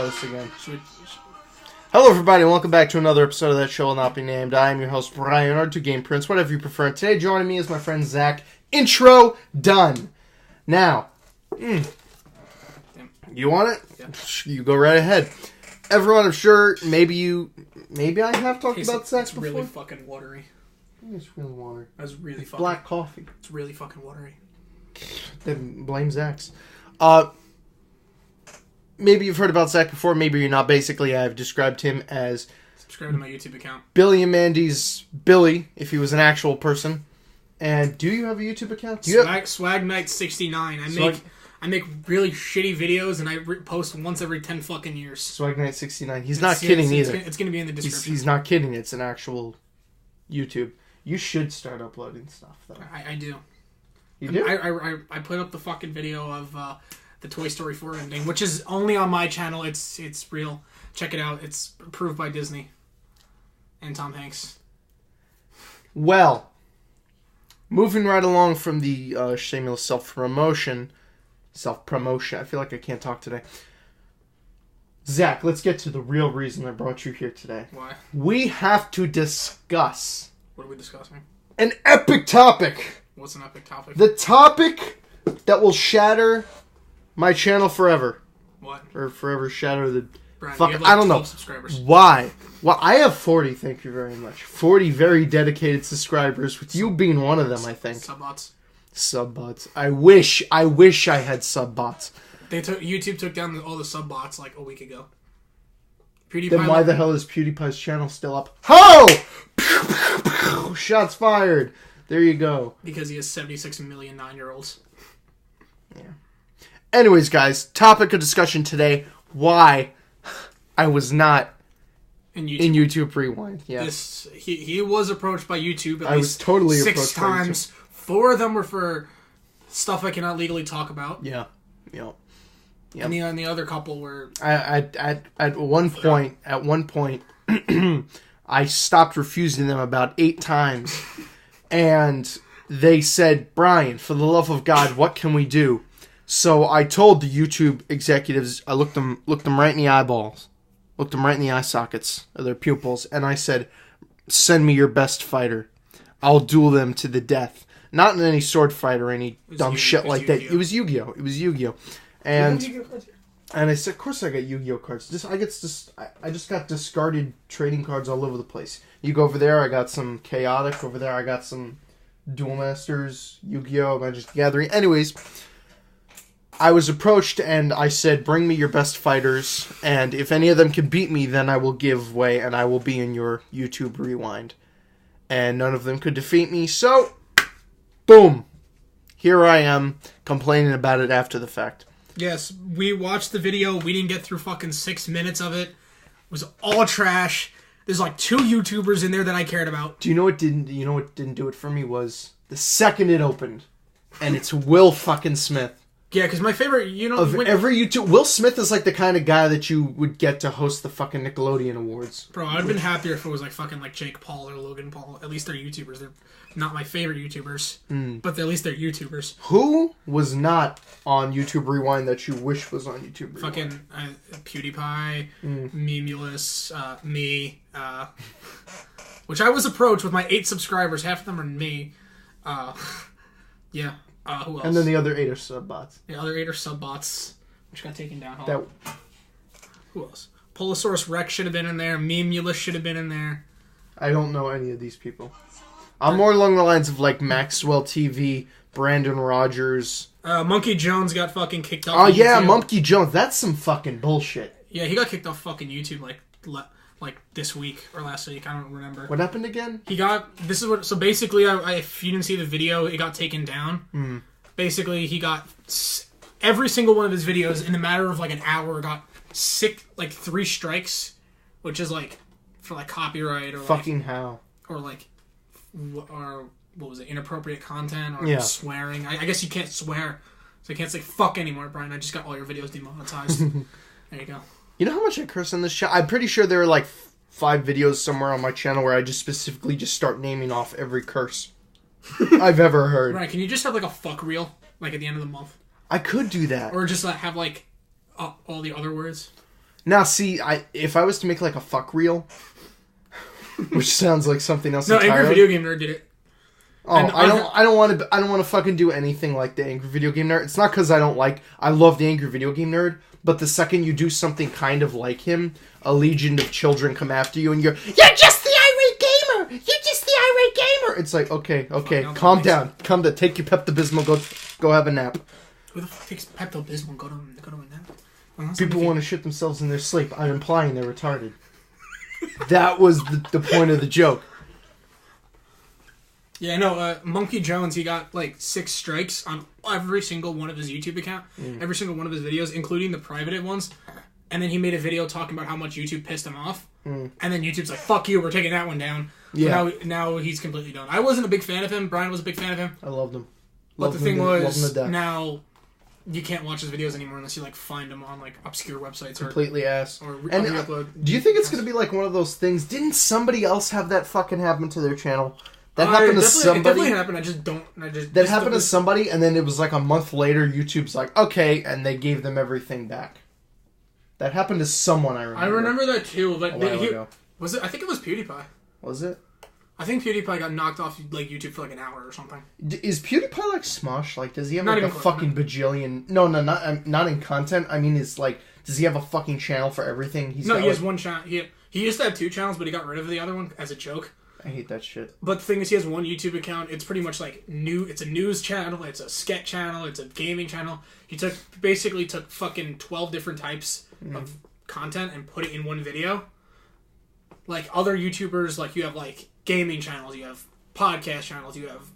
This again. Hello everybody, and welcome back to another episode of That Show Will Not Be Named. I am your host, Brian, or 2gameprinc, whatever you prefer. Today joining me is my friend Zach. Intro done. Now, you want it? Yeah. You go right ahead. Everyone, I'm sure, maybe I have talked about Zach before. It's really fucking watery. It's really watery. That's really fucking... black coffee. It's really fucking watery. Then blame Zach's. Maybe you've heard about Zach before, maybe you're not. Basically, I've described him as... Subscribe to my YouTube account. Billy and Mandy's Billy, if he was an actual person. And do you have a YouTube account? Swag Knight 69. I make really shitty videos, and I post once every 10 fucking years. Swag Knight 69. He's not kidding either. It's going to be in the description. He's not kidding. It's an actual YouTube. You should start uploading stuff, though. I do. You do? I put up the fucking video of the Toy Story 4 ending, which is only on my channel. It's real. Check it out. It's approved by Disney and Tom Hanks. Well, moving right along from the shameless self-promotion. I feel like I can't talk today. Zach, let's get to the real reason I brought you here today. Why? We have to discuss... What are we discussing? An epic topic! What's an epic topic? The topic that will shatter my channel forever. What? Or forever shatter the... Brian, fuck, you have like I don't know. Subscribers. Why? Well, I have 40, thank you very much. 40 very dedicated subscribers, with you being one of them, I think. Subbots. I wish I had subbots. YouTube took down all the subbots like a week ago. PewDiePie. Then why the hell is PewDiePie's channel still up? Ho! Shots fired. There you go. Because he has 76 million 9-year-olds. Yeah. Anyways, guys, topic of discussion today: why I was not in YouTube Rewind. Yeah. He was approached by YouTube. I was totally approached 6 times. 4 of them were for stuff I cannot legally talk about. Yeah. Yep. And the other couple were... At one point, I stopped refusing them about 8 times, and they said, "Brian, for the love of God, what can we do?" So I told the YouTube executives, I looked them right in the eyeballs, looked them right in the eye sockets of their pupils, and I said, "Send me your best fighter. I'll duel them to the death." Not in any sword fight or any dumb shit like that. It was Yu-Gi-Oh! And I said, of course I got Yu-Gi-Oh cards. I just got discarded trading cards all over the place. You go over there, I got some Chaotic. Over there, I got some Duel Masters, Yu-Gi-Oh, Magic the Gathering. Anyways, I was approached and I said, bring me your best fighters, and if any of them can beat me, then I will give way and I will be in your YouTube Rewind. And none of them could defeat me, so boom. Here I am complaining about it after the fact. Yes, we watched the video. We didn't get through fucking 6 minutes of it. It was all trash. There's like 2 YouTubers in there that I cared about. Do you know what didn't do it for me was the second it opened, and it's Will fucking Smith. Yeah, because my favorite, every YouTube, Will Smith is like the kind of guy that you would get to host the fucking Nickelodeon Awards. Bro, I'd have been happier if it was like fucking like Jake Paul or Logan Paul. At least they're YouTubers. They're not my favorite YouTubers, but at least they're YouTubers. Who was not on YouTube Rewind that you wish was on YouTube Rewind? Fucking PewDiePie, Memulous, me, which I was approached with my 8 subscribers. Half of them are me. Yeah. Who else? And then the other 8 are subbots. The other 8 are subbots, which got taken down. Who else? Polosaurus Rex should have been in there. Memulous should have been in there. I don't know any of these people. I'm more along the lines of like Maxwell TV, Brandon Rogers. Monkey Jones got fucking kicked off. Oh yeah, Monkey Jones. That's some fucking bullshit. Yeah, he got kicked off fucking YouTube like this week or last week. I don't remember. What happened again? So basically, if you didn't see the video, it got taken down. Basically, he got every single one of his videos in a matter of like an hour got 3 strikes, which is like for like copyright or fucking how or like. Or what was it? Inappropriate content or swearing. I guess you can't swear, so you can't say fuck anymore, Brian. I just got all your videos demonetized. There you go. You know how much I curse on this channel? I'm pretty sure there are like 5 videos somewhere on my channel where I just specifically start naming off every curse I've ever heard. Right? Can you just have like a fuck reel, like at the end of the month? I could do that, or just have like all the other words. Now, see, if I was to make like a fuck reel, which sounds like something else. No, Angry Video Game Nerd did it. Oh, I don't want to fucking do anything like the Angry Video Game Nerd. It's not because I love the Angry Video Game Nerd, but the second you do something kind of like him, a legion of children come after you and you're just the irate gamer! You're just the irate gamer! It's like, okay, calm down. Take your Pepto-Bismol, go have a nap. Who the fuck takes Pepto-Bismol and go to a nap? Well, people want to shit themselves in their sleep. I'm implying they're retarded. That was the point of the joke. Yeah, no, Monkey Jones, he got like 6 strikes on every single one of his YouTube account, every single one of his videos, including the private ones. And then he made a video talking about how much YouTube pissed him off. And then YouTube's like, fuck you, we're taking that one down. Yeah. So now he's completely done. I wasn't a big fan of him. Brian was a big fan of him. I loved him. But the thing was, now you can't watch his videos anymore unless you like find them on like obscure websites. Completely ass. Or re-upload. Do you think it's going to be like one of those things? Didn't somebody else have that fucking happen to their channel? That happened to somebody. It definitely happened. That happened to somebody, and then it was like a month later. YouTube's like, okay, and they gave them everything back. That happened to someone. I remember that too. But was it? I think it was PewDiePie. Was it? I think PewDiePie got knocked off like YouTube for like an hour or something. Is PewDiePie like Smosh? Like, does he have like a fucking bajillion? No, not in content. I mean, it's like, does he have a fucking channel for everything? He has one channel. He used to have 2 channels, but he got rid of the other one as a joke. I hate that shit. But the thing is, he has one YouTube account. It's pretty much like it's a news channel, it's a sketch channel, it's a gaming channel. He basically took fucking 12 different types of content and put it in one video. Like other YouTubers, like you have like gaming channels, you have podcast channels, you have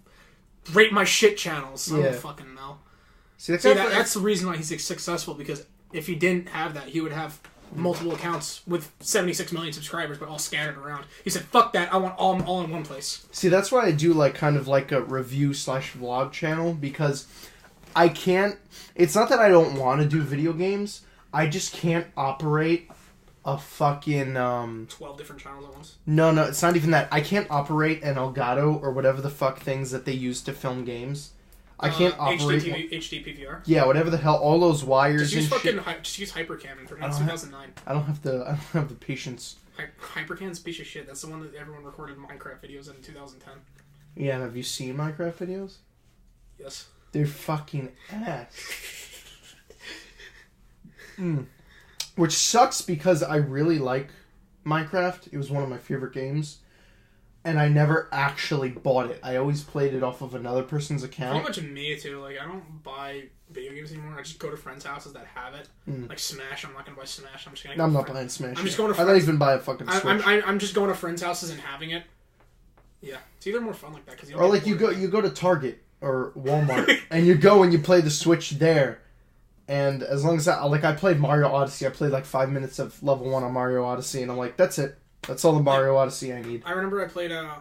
rate my shit channels. I don't fucking know. See, that's the reason why he's successful, because if he didn't have that, he would have multiple accounts with 76 million subscribers, but all scattered around. He said, fuck that, I want all in one place. See, that's why I do like kind of like a review/vlog channel, because I can't, it's not that I don't want to do video games, I just can't operate a fucking 12 different channels at once. No, it's not even that. I can't operate an Elgato or whatever the fuck things that they use to film games. I can't operate... HD PVR? Yeah, whatever the hell, all those wires and shit. Just use Hypercam in 2009. I don't have the patience. Hypercam's a piece of shit. That's the one that everyone recorded Minecraft videos in 2010. Yeah, and have you seen Minecraft videos? Yes. They're fucking ass. Which sucks because I really like Minecraft. It was one of my favorite games. And I never actually bought it. I always played it off of another person's account. Pretty much me, too. Like, I don't buy video games anymore. I just go to friends' houses that have it. Like Smash, I'm not going to buy Smash. I'm just going to I'm not buying Smash. I'm just going to I don't even buy a fucking Switch. I'm just going to friends' houses and having it. Yeah. It's either more fun like that. Or like you go to Target or Walmart and you go and you play the Switch there. And as long as I played Mario Odyssey. I played like 5 minutes of level 1 on Mario Odyssey and I'm like, that's it. That's all the Mario Odyssey I need. I remember I played, I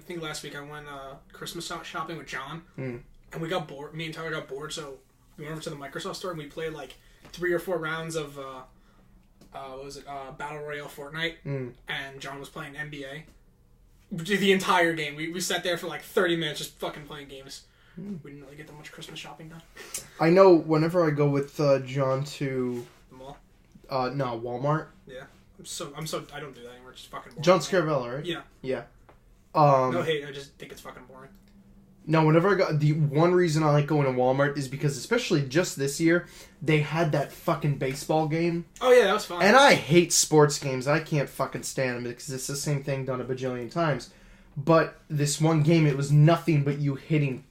think last week I went Christmas shopping with John, and we got bored. Me and Tyler got bored, so we went over to the Microsoft store and we played like 3 or 4 rounds of, Battle Royale Fortnite, and John was playing NBA. The entire game. We sat there for like 30 minutes just fucking playing games. We didn't really get that much Christmas shopping done. I know whenever I go with John to... The mall? No, Walmart. Yeah. I don't do that anymore. It's just fucking boring. John Scaravella, right? Yeah. Yeah. No hate, I just think it's fucking boring. No, whenever I go, the one reason I like going to Walmart is because, especially just this year, they had that fucking baseball game. Oh yeah, that was fun. And I hate sports games. I can't fucking stand them because it's the same thing done a bajillion times. But this one game, it was nothing but you hitting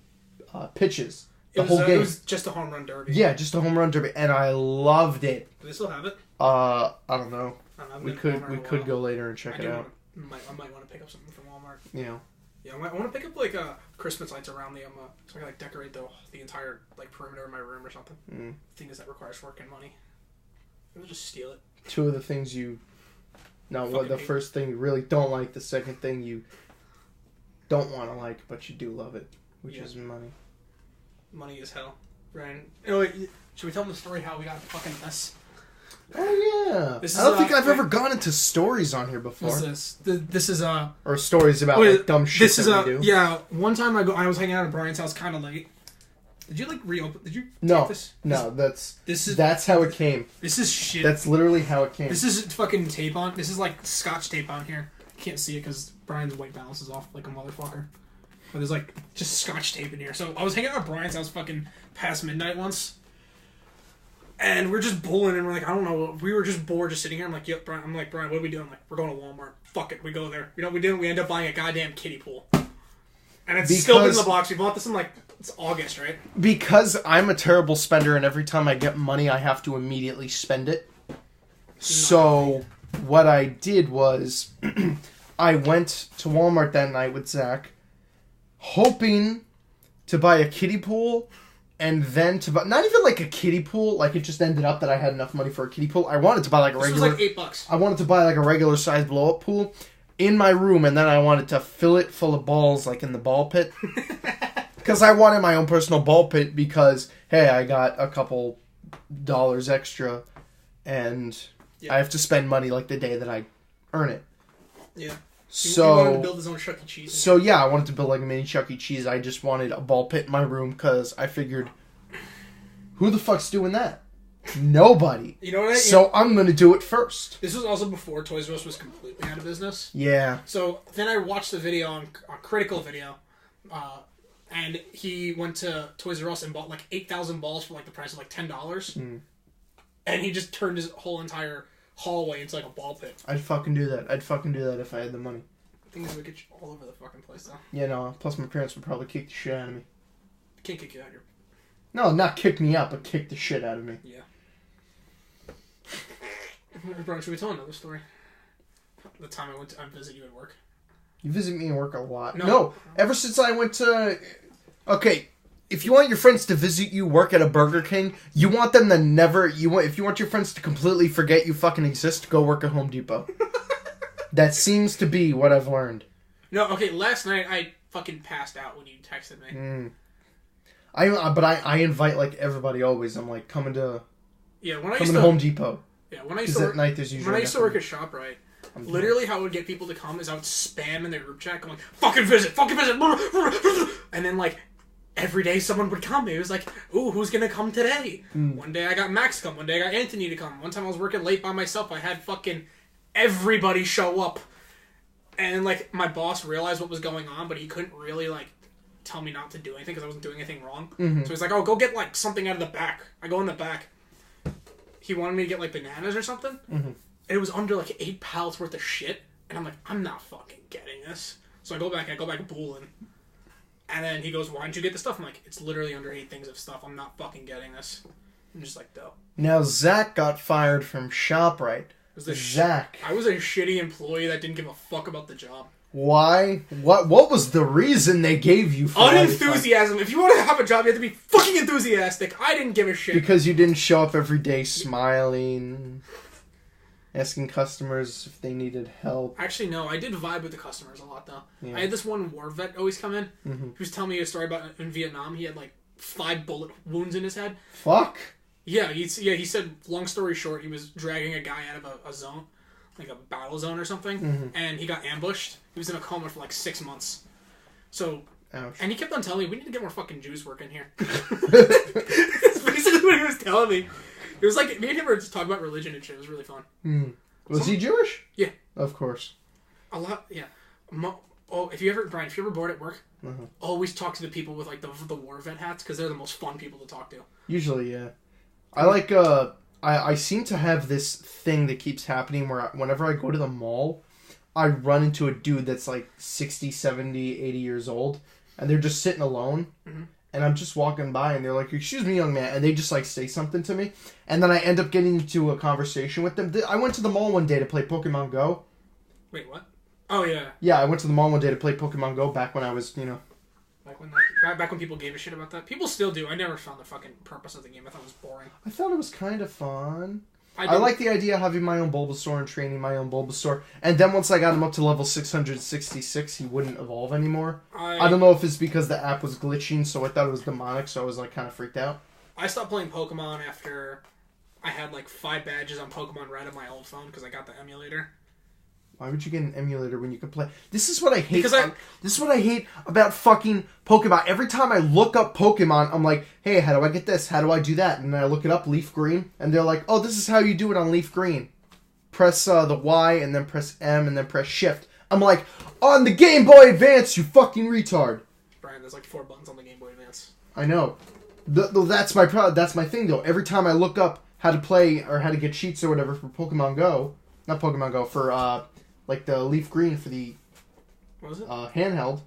pitches. Whole game. It was just a home run derby. Yeah, just a home run derby, and I loved it. Do they still have it? I don't know. We could go later and check it out. I might want to pick up something from Walmart. Yeah. Yeah, I want to pick up like Christmas lights around the so I can like decorate the entire like perimeter of my room or something. Thing is that requires work and money. Maybe I'll just steal it. 2 of the things you. No, what the first thing you really don't like. The second thing you don't want to like, but you do love it, which is money. Money is hell, Ryan. Anyway, should we tell them the story how we got fucking mess? Oh yeah. I don't think I've ever gone into stories on here before. What's this? This is or stories about like dumb shit we do. Yeah. One time I was hanging out at Brian's house kind of late, Did you like reopen? Did you No, take this? no. That's how it came. This is shit. That's literally how it came. This is fucking tape on. This is like Scotch tape on here. Can't see it because Brian's white balance is off like a motherfucker. But there's like just Scotch tape in here. So I was hanging out at Brian's house fucking past midnight once. And we're just bulling and we're like, I don't know. We were just bored just sitting here. I'm like, yep, Brian. I'm like, Brian, what are we doing? I'm like, we're going to Walmart. Fuck it. We go there. You know what we did? We end up buying a goddamn kiddie pool. And it's still been in the box. We bought this in like, it's August, right? Because I'm a terrible spender and every time I get money, I have to immediately spend it. So what I did was I went to Walmart that night with Zach, hoping to buy a kiddie pool and then to buy, not even like a kiddie pool, like it just ended up that I had enough money for a kiddie pool. I wanted to buy like a regular... This was like $8. I wanted to buy like a regular size blow-up pool in my room, and then I wanted to fill it full of balls like in the ball pit. Because I wanted my own personal ball pit because, hey, I got a couple dollars extra and I have to spend money like the day that I earn it. Yeah. So, he wanted to build his own Chuck E. Cheese. So yeah, I wanted to build like a mini Chuck E. Cheese. I just wanted a ball pit in my room because I figured, who the fuck's doing that? Nobody. You know what So I'm going to do it first. This was also before Toys R Us was completely out of business. Yeah. So then I watched the video on a critical video, and he went to Toys R Us and bought like 8,000 balls for like the price of like $10. And he just turned his whole entire hallway into like a ball pit. I'd fucking do that. I'd fucking do that if I had the money. Things would get you all over the fucking place though. Yeah, no. Plus my parents would probably kick the shit out of me. Can't kick you out of your... No, not kick me out, but kick the shit out of me. Yeah. Brian, should we tell another story? The time I went to visit you at work. You visit me at work a lot. No. No, ever since I went to... Okay, if you want your friends to visit you work at a Burger King, you want them to never... If you want your friends to completely forget you fucking exist, go work at Home Depot. That seems to be what I've learned. No, okay, last night I fucking passed out when you texted me. I invite like everybody always. I'm like, coming to Home Depot. Yeah, when I used to work, at night there's usually when I used to work at ShopRite, literally how I would get people to come is I would spam in their group chat going, fucking visit! And then like every day someone would come. It was like, ooh, who's gonna come today? One day I got Max to come, one day I got Anthony to come. One time I was working late by myself, I had fucking everybody show up. And like my boss realized what was going on, but he couldn't really like tell me not to do anything because I wasn't doing anything wrong. So he's like, oh, go get like something out of the back. I go in the back. He wanted me to get like bananas or something. And it was under like 8 pallets worth of shit. And I'm like, I'm not fucking getting this. So I go back booling. And then he goes, why didn't you get the stuff? I'm like, it's literally under 8 things of stuff. I'm not fucking getting this. I'm just like, dope. Now Zach got fired from ShopRite. Zach. I was a shitty employee that didn't give a fuck about the job. Why? What was the reason they gave you for unenthusiasm? If you want to have a job, you have to be fucking enthusiastic. I didn't give a shit. Because you didn't show up every day smiling, asking customers if they needed help. Actually, no. I did vibe with the customers a lot, though. Yeah. I had this one war vet always come in. He was telling me a story about in Vietnam. He had like 5 bullet wounds in his head. Fuck. Yeah, he said, long story short, he was dragging a guy out of a zone, like a battle zone or something, and he got ambushed. He was in a coma for like 6 months. So, ouch. And he kept on telling me, we need to get more fucking Jews working here. That's basically what he was telling me. It was like, me and him were just talking about religion and shit. It was really fun. Was he Jewish? Yeah. Of course. A lot, yeah. If you ever bored at work, always talk to the people with like the war vet hats, because they're the most fun people to talk to. Usually, yeah. I like, I seem to have this thing that keeps happening where whenever I go to the mall, I run into a dude that's like 60, 70, 80 years old, and they're just sitting alone, and I'm just walking by, and they're like, excuse me, young man, and they just like say something to me, and then I end up getting into a conversation with them. I went to the mall one day to play Pokemon Go. Wait, what? Oh, yeah. Yeah, I went to the mall one day to play Pokemon Go back when I was, Back when people gave a shit about that. People still do. I never found the fucking purpose of the game. I thought it was boring. I thought it was kind of fun. I like the idea of having my own Bulbasaur and training my own Bulbasaur. And then once I got him up to level 666, he wouldn't evolve anymore. I don't know if it's because the app was glitching, so I thought it was demonic, so I was like kind of freaked out. I stopped playing Pokemon after I had like 5 badges on Pokemon Red on my old phone because I got the emulator. Why would you get an emulator when you can play? This is what I hate. Because this is what I hate about fucking Pokemon. Every time I look up Pokemon, I'm like, hey, how do I get this? How do I do that? And then I look it up, Leaf Green, and they're like, oh, this is how you do it on Leaf Green. Press the Y, and then press M, and then press Shift. I'm like, on the Game Boy Advance, you fucking retard. Brian, there's like 4 buttons on the Game Boy Advance. I know. That's my That's my thing, though. Every time I look up how to play or how to get cheats or whatever for Pokemon Go, not Pokemon Go, for like the Leaf Green for the what was it? Handheld.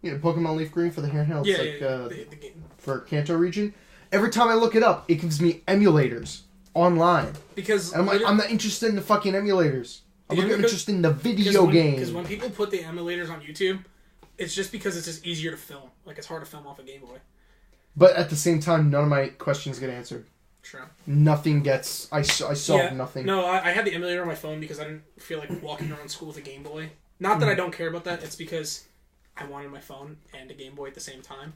You know, Pokemon Leaf Green for the handheld. Yeah, like, the game. For Kanto region. Every time I look it up, it gives me emulators online. Because and I'm like, I'm not interested in the fucking emulators. I'm interested in the video game. Because when people put the emulators on YouTube, it's just because it's just easier to film. Like, it's hard to film off a Game Boy. But at the same time, none of my questions get answered. True. Nothing gets... I solved nothing. No, I had the emulator on my phone because I didn't feel like walking around school with a Game Boy. Not that I don't care about that. It's because I wanted my phone and a Game Boy at the same time.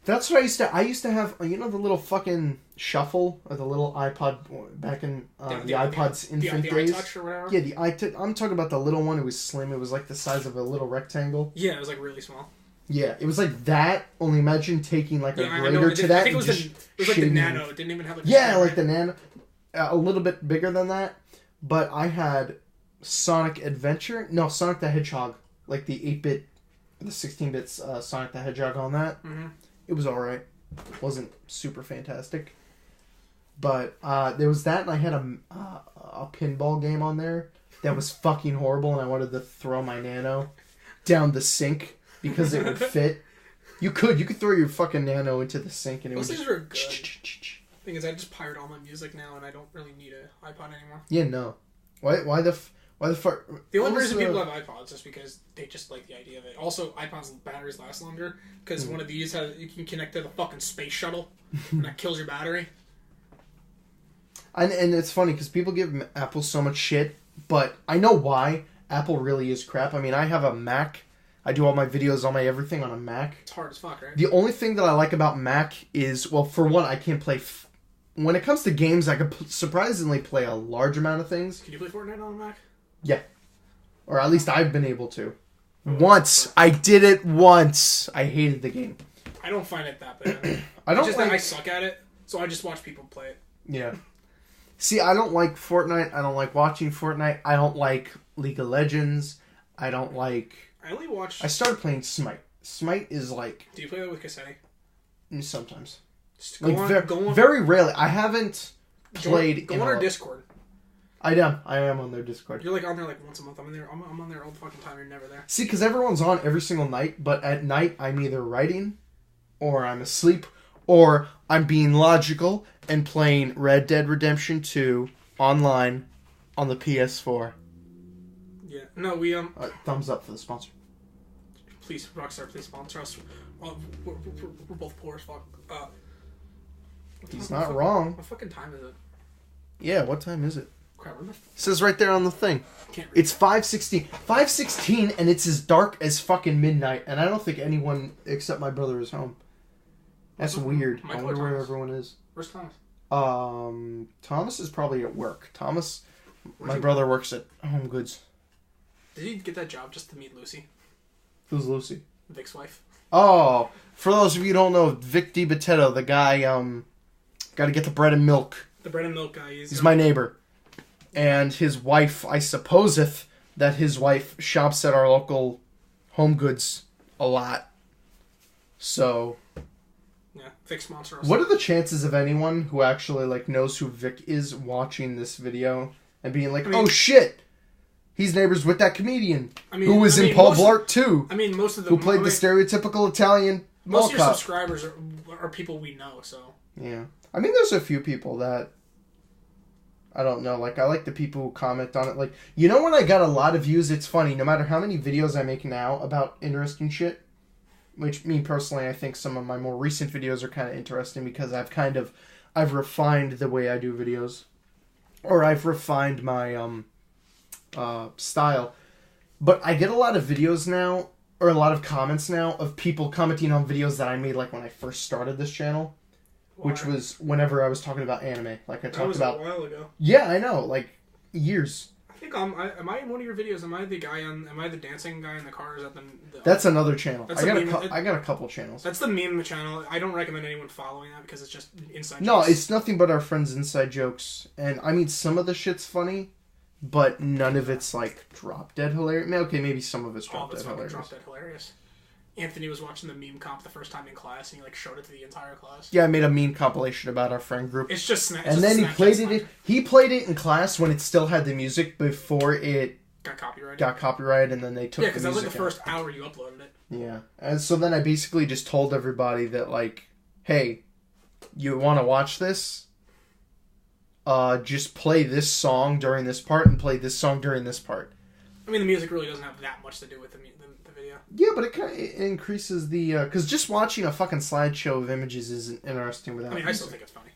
That's what I used to have, you know, the little fucking shuffle, or the little iPod back in the iPod's infant days? The iTouch or whatever? Yeah, the iTouch. I'm talking about the little one. It was slim. It was like the size of a little rectangle. Yeah, it was like really small. Yeah, it was like that. Only imagine taking like a grater to that. I think it was like the Nano. It didn't even have like like the Nano. A little bit bigger than that. But I had Sonic Adventure. No, Sonic the Hedgehog. Like the 8-bit, the 16-bit Sonic the Hedgehog on that. Mm-hmm. It was alright. Wasn't super fantastic. But there was that, and I had a pinball game on there that was fucking horrible, and I wanted to throw my Nano down the sink because it would fit. You could throw your fucking Nano into the sink, and it Those would things are good. Thing is, I just pirate all my music now, and I don't really need an iPod anymore. Yeah, no. Why the fuck? The only reason people have iPods is because they just like the idea of it. Also, iPods batteries last longer because one of these you can connect to the fucking space shuttle, and that kills your battery. And it's funny because people give Apple so much shit, but I know why. Apple really is crap. I mean, I have a Mac. I do all my videos, all my everything on a Mac. It's hard as fuck, right? The only thing that I like about Mac is, well, for one, I can't play... when it comes to games, I can surprisingly play a large amount of things. Can you play Fortnite on a Mac? Yeah. Or at least I've been able to. Once. I did it once. I hated the game. I don't find it that bad. I don't just like... that I suck at it, so I just watch people play it. Yeah. See, I don't like Fortnite. I don't like watching Fortnite. I don't like League of Legends. I don't like... I only watch... I started playing Smite. Smite is like... Do you play that with Cassetti? Sometimes. Just go on. Very rarely. I haven't played... Go on our Discord. I am on their Discord. You're like on there like once a month. I'm on there all the fucking time. You're never there. See, because everyone's on every single night, but at night I'm either writing, or I'm asleep, or I'm being logical and playing Red Dead Redemption 2 online on the PS4. Yeah. No, we thumbs up for the sponsor. Please, Rockstar, please sponsor us. We're both poor as fuck. He's not wrong. What fucking time is it? Yeah, what time is it? Crap, it says right there on the thing. Can't read. It's 5:16. 5:16, and it's as dark as fucking midnight, and I don't think anyone except my brother is home. That's weird. I wonder where everyone is. Where's Thomas? Thomas is probably at work. My brother works at Home Goods. Did he get that job just to meet Lucy? Who's Lucy? Vic's wife. Oh, for those of you who don't know, Vic DiBattista, the guy, got to get the bread and milk. The bread and milk guy. He's my neighbor. And his wife, I supposeth that his wife shops at our local Home Goods a lot. So... yeah, Vic sponsor us. What are the chances of anyone who actually like knows who Vic is watching this video and being like, oh shit, he's neighbors with that comedian who was in Paul Blart 2. I mean, most of them... who played the stereotypical Italian mall most of your cop. subscribers are people we know, so... Yeah. I mean, there's a few people that... I don't know. Like, I like the people who comment on it. Like, you know when I got a lot of views, it's funny. No matter how many videos I make now about interesting shit, which, me personally, I think some of my more recent videos are kind of interesting because I've refined the way I do videos. Or I've refined my, style. But I get a lot of videos now, or a lot of comments now, of people commenting on videos that I made, like, when I first started this channel. Which was whenever I was talking about anime. Like, I talked about... a while ago. Yeah, I know. Like, years. think am I in one of your videos? Am I the dancing guy in the car? Is that the That's another channel. That's I got a couple channels. That's the meme channel. I don't recommend anyone following that because it's just inside jokes. No, it's nothing but our friends' inside jokes. And I mean, some of the shit's funny, but none of it's like drop dead hilarious. Okay, maybe some of it's drop dead hilarious. Drop dead hilarious. Anthony was watching the meme comp the first time in class, and he like showed it to the entire class. Yeah, I made a meme compilation about our friend group. It's just and then he played it. He played it in class when it still had the music before it got copyrighted. And then they took because that was like the first hour you uploaded it. Yeah, and so then I basically just told everybody that like, hey, you want to watch this? Just play this song during this part and play this song during this part. I mean, the music really doesn't have that much to do with the video. Yeah, but it increases the... Because just watching a fucking slideshow of images isn't interesting without music. I still think it's funny.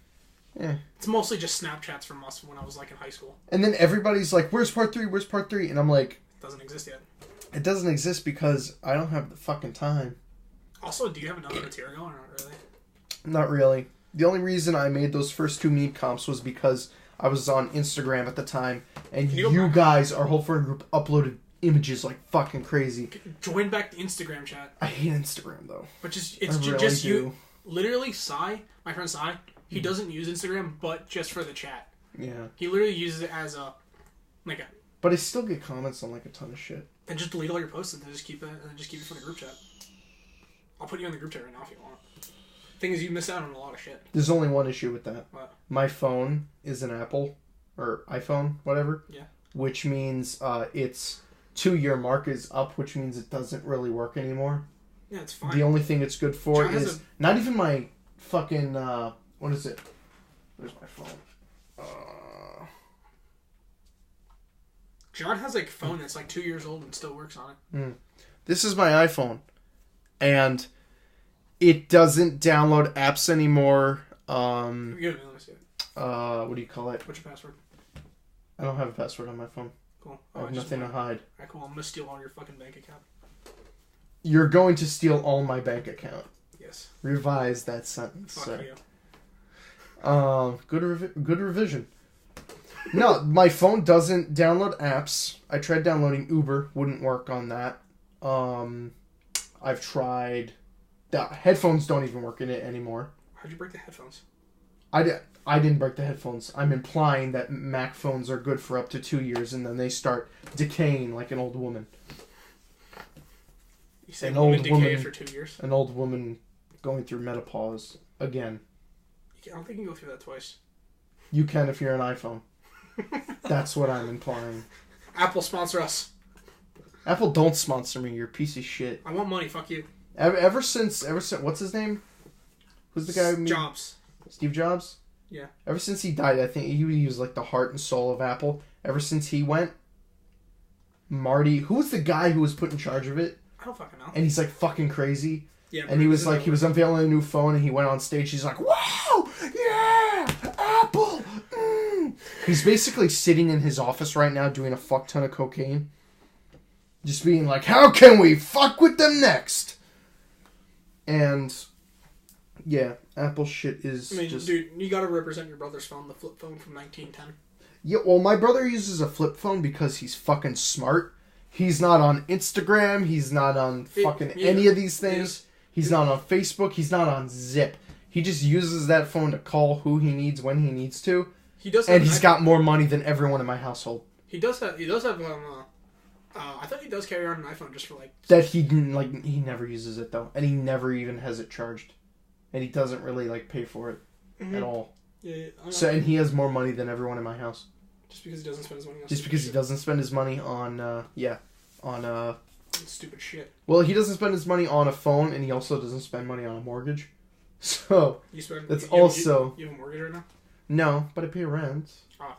Yeah. It's mostly just Snapchats from us when I was like in high school. And then everybody's like, where's part 3? Where's part 3? And I'm like... It doesn't exist yet. It doesn't exist because I don't have the fucking time. Also, do you have enough material or not really? Not really. The only reason I made those first 2 meme comps was because I was on Instagram at the time, and you guys, our whole friend group, uploaded images like fucking crazy. Join back the Instagram chat. I hate Instagram though. But it's just you. Literally, my friend Sai, he doesn't use Instagram, but just for the chat. Yeah. He literally uses it as a. But I still get comments on like a ton of shit. Then just delete all your posts and then just keep it for the group chat. I'll put you in the group chat right now if you want. Thing is, you miss out on a lot of shit. There's only one issue with that. What? My phone is an Apple or iPhone, whatever. Yeah. Which means its 2-year mark is up, which means it doesn't really work anymore. Yeah, it's fine. The only thing it's good for is not even my fucking what is it? Where's my phone? John has like a phone that's like 2 years old and still works on it. This is my iPhone, and it doesn't download apps anymore. Let me see it. What do you call it? What's your password? I don't have a password on my phone. Cool. I have nothing to hide. Alright, cool. I'm gonna steal all your fucking bank account. You're going to steal all my bank account. Yes. Revise that sentence. Fuck you. Good revision. No, my phone doesn't download apps. I tried downloading Uber, wouldn't work on that. I've tried. The headphones don't even work in it anymore. How'd you break the headphones? I didn't break the headphones. I'm implying that Mac phones are good for up to 2 years, and then they start decaying like an old woman. You say an old woman decay for 2 years? An old woman going through menopause again. I don't think you can go through that twice. You can if you're an iPhone. That's what I'm implying. Apple, sponsor us. Apple, don't sponsor me. You're a piece of shit. I want money. Fuck you. Ever since, what's his name? Who's the guy who made... Jobs. Steve Jobs? Yeah. Ever since he died, I think he was like the heart and soul of Apple. Ever since he went, Marty, who was the guy who was put in charge of it? I don't fucking know. And he's like fucking crazy. Yeah. And he was like, he was unveiling a new phone, and he went on stage. He's like, wow, yeah, Apple. He's basically sitting in his office right now doing a fuck ton of cocaine. Just being like, how can we fuck with them next? And yeah, Apple shit is just... Dude, you gotta represent your brother's phone, the flip phone from 1910. Yeah, well, my brother uses a flip phone because he's fucking smart. He's not on Instagram. He's not on any of these things. He's not on Facebook. He's not on Zip. He just uses that phone to call who he needs when he needs to. He does, and he's got more money than everyone in my household. He does have. I thought he does carry on an iPhone just for like. That he never uses it though, and he never even has it charged, and he doesn't really like pay for it at all. Yeah. So and he has more money than everyone in my house. Just because he doesn't spend his money on. Just because he doesn't spend his money on stupid shit. Well, he doesn't spend his money on a phone, and he also doesn't spend money on a mortgage. So you have a mortgage right now? No, but I pay rent. Ah.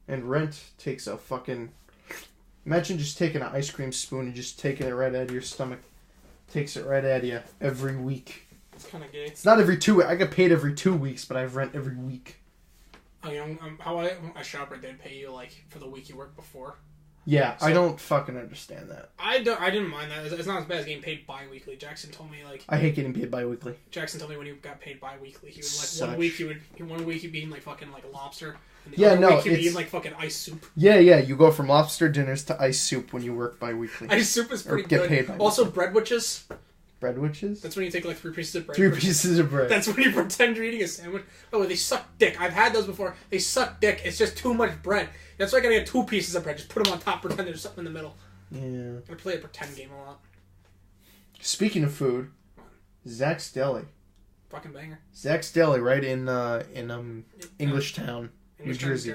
And rent takes a fucking... Imagine just taking an ice cream spoon and just taking it right out of your stomach. Takes it right out of you every week. It's kind of gay. It's not every 2 weeks. I get paid every 2 weeks, but I have rent every week. Oh, you know, how I shop right, they'd pay you like for the week you worked before. Yeah, so, I don't fucking understand that. I didn't mind that. It's not as bad as getting paid bi-weekly. Jackson told me like... I hate getting paid bi-weekly. Jackson told me when he got paid bi-weekly, he would like one week he'd be eating like fucking like lobster, And the other week, you'd be it's eating like fucking ice soup. yeah. You go from lobster dinners to ice soup when you work bi-weekly. Ice soup is pretty get good. paid bi-weekly. Also, bread witches. Bread witches? That's when you take like 3 pieces of bread. 3 pieces of bread. That's when you pretend you're eating a sandwich. Oh, they suck dick. I've had those before. They suck dick. It's just too much bread. That's why I gotta get 2 pieces of bread. Just put them on top. Pretend there's something in the middle. Yeah. I play a pretend game a lot. Speaking of food, Zach's Deli. Fucking banger. Zach's Deli, right in Englishtown, New Jersey.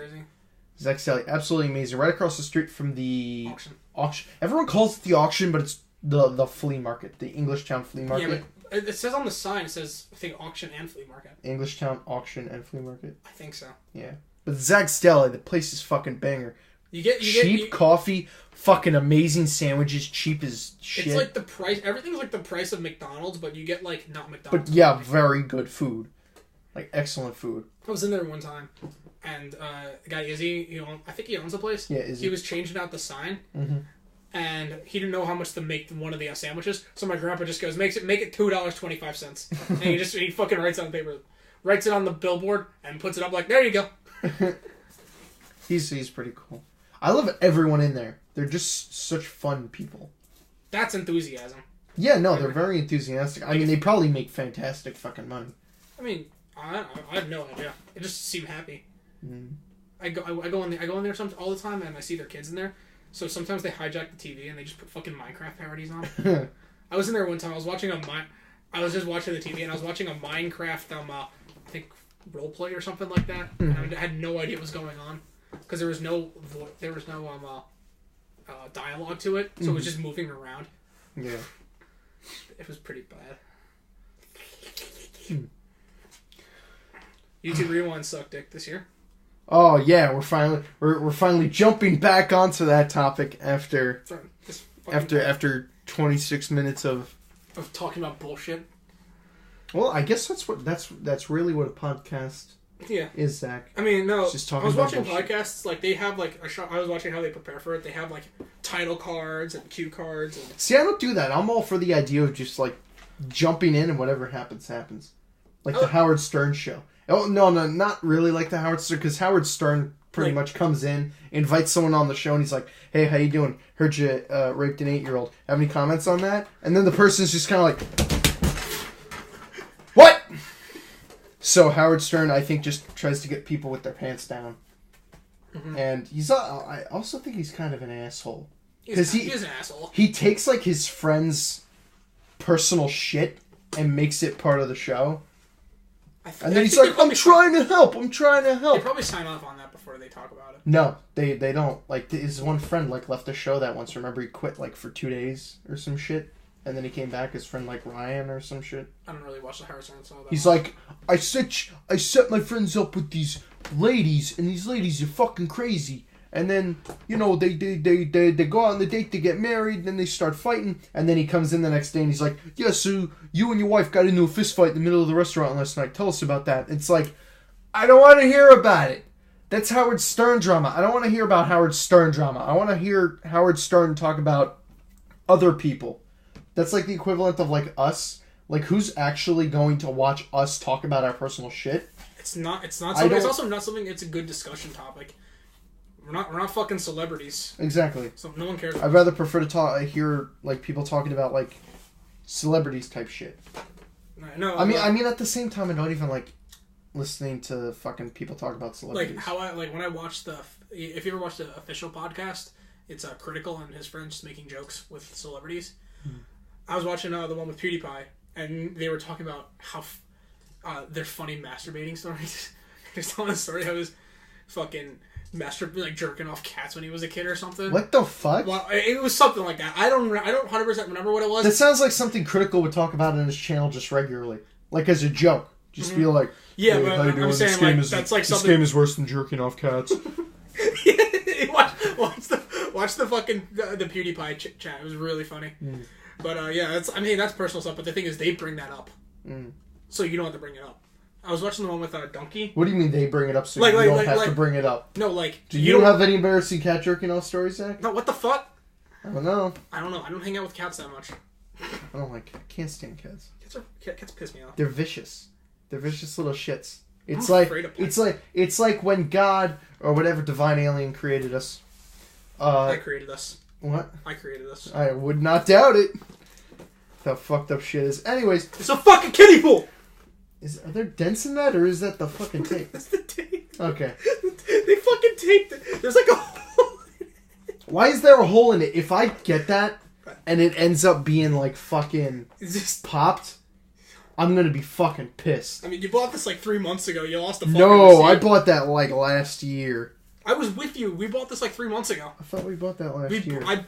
Zach's Deli, absolutely amazing. Right across the street from the auction. Everyone calls it the auction, but it's the flea market, the Englishtown flea market. Yeah, but it says on the sign, it says, I think, auction and flea market. Englishtown auction and flea market. I think so. Yeah, but Zach's Deli, the place is fucking banger. You get cheap coffee, fucking amazing sandwiches, cheap as shit. It's like the price. Everything's like the price of McDonald's, but you get like not McDonald's. But yeah, very good food, like excellent food. I was in there one time, and the guy Izzy, I think he owns the place. Yeah, Izzy. He was changing out the sign, and he didn't know how much to make one of the sandwiches. So my grandpa just goes, make it $2.25, and he fucking writes it on paper, writes it on the billboard, and puts it up like, there you go. He's pretty cool. I love everyone in there. They're just such fun people. That's enthusiasm. Yeah, no, they're very enthusiastic. I mean, they probably make fantastic fucking money. I mean, I have no idea. They just seem happy. Mm. I go in there all the time, and I see their kids in there. So sometimes they hijack the TV and they just put fucking Minecraft parodies on. I was in there one time. I was just watching the TV, and I was watching a Minecraft I think roleplay or something like that. And I had no idea what was going on because there was no dialogue to it, so it was just moving around. Yeah, it was pretty bad. YouTube Rewind sucked dick this year. Oh yeah, we're finally jumping back onto that topic after 26 minutes of talking about bullshit. Well, I guess that's really what a podcast is, Zach. I mean, no, just talking I was watching bullshit. podcasts, like they have like I was watching how they prepare for it. They have like title cards and cue cards. And... See, I don't do that. I'm all for the idea of just like jumping in and whatever happens. Like the Howard Stern show. Oh, no, not really like the Howard Stern, because Howard Stern pretty much comes in, invites someone on the show, and he's like, hey, how you doing? Heard you raped an 8-year-old. Have any comments on that? And then the person's just kind of like, what? So Howard Stern, I think, just tries to get people with their pants down. Mm-hmm. And I also think he's kind of an asshole. He is an asshole. He takes, like, his friend's personal shit and makes it part of the show. And then he's like, I'm trying to help. They probably sign off on that before they talk about it. No, they don't. Like, his one friend, like, left the show that once. Remember, he quit, like, for 2 days or some shit? And then he came back, his friend, like, Ryan or some shit? I don't really watch the Howard Stern show. He's like, I set my friends up with these ladies, and these ladies are fucking crazy. And then, they go out on the date, they get married, then they start fighting. And then he comes in the next day and he's like, yeah, so you and your wife got into a fist fight in the middle of the restaurant last night. Tell us about that. It's like, I don't want to hear about it. That's Howard Stern drama. I don't want to hear about Howard Stern drama. I want to hear Howard Stern talk about other people. That's like the equivalent of like us. Like, who's actually going to watch us talk about our personal shit? It's not something. It's also not something. It's a good discussion topic. We're not fucking celebrities. Exactly. So no one cares. I'd rather prefer to hear like people talking about like celebrities type shit. No. I mean at the same time I don't even like listening to fucking people talk about celebrities. Like when I watch if you ever watch the official podcast, it's Critical and his friends just making jokes with celebrities. I was watching the one with PewDiePie, and they were talking about how their funny masturbating stories. He was telling a story how he was fucking jerking off cats when he was a kid or something. What the fuck? Well, it was something like that. I don't 100% remember what it was. That sounds like something Critical would talk about on his channel just regularly, like as a joke. Just feel like, yeah, hey, but how you doing? I'm saying like that's like something. This game is worse than jerking off cats. watch the fucking the PewDiePie chat. It was really funny. But yeah, that's personal stuff. But the thing is, they bring that up, so you don't have to bring it up. I was watching the one with Donkey. What do you mean they bring it up so you don't have to bring it up? No, like... Do you don't have any embarrassing cat jerking off stories, Zach? No, what the fuck? I don't know. I don't hang out with cats that much. I can't stand cats. Cats piss me off. They're vicious. They're vicious little shits. It's I'm like afraid of it's like when God or whatever divine alien created us. I created us. What? I created us. I would not doubt it. How fucked up shit is. Anyways, it's a fucking kiddie pool. Are there dents in that, or is that the fucking tape? That's the tape. Okay. They fucking taped it. There's like a hole in it. Why is there a hole in it? If I get that and it ends up being like fucking popped, I'm gonna be fucking pissed. I mean, you bought this like 3 months ago. You lost the fucking No, receipt. I bought that like last year. I was with you. We bought this like 3 months ago. I thought we bought that last year.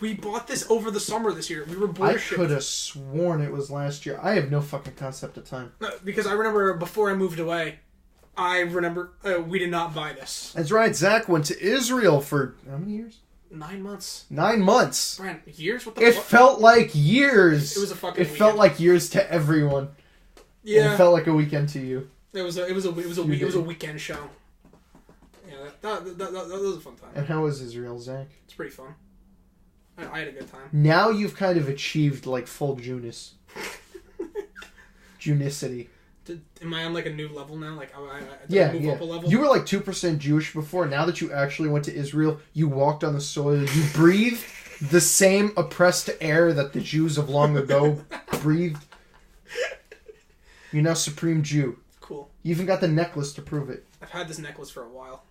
We bought this over the summer this year. We were border shipped. I could have sworn it was last year. I have no fucking concept of time. No, because I remember before I moved away, we did not buy this. That's right. Zach went to Israel for how many years? 9 months. 9 months. Brian, years? What the It fuck? felt like years. It was a fucking weekend. felt like years to everyone. Yeah. And it felt like a weekend to you. It was a weekend show. Yeah, that was a fun time. And how was Israel, Zach? It's pretty fun. I had a good time. Now you've kind of achieved like full Junis. Junicity. Am I on like a new level now? Like Yeah. up a level? You were like 2% Jewish before. Now that you actually went to Israel, you walked on the soil. You breathe the same oppressed air that the Jews of long ago breathed. You're now Supreme Jew. Cool. You even got the necklace to prove it. I've had this necklace for a while.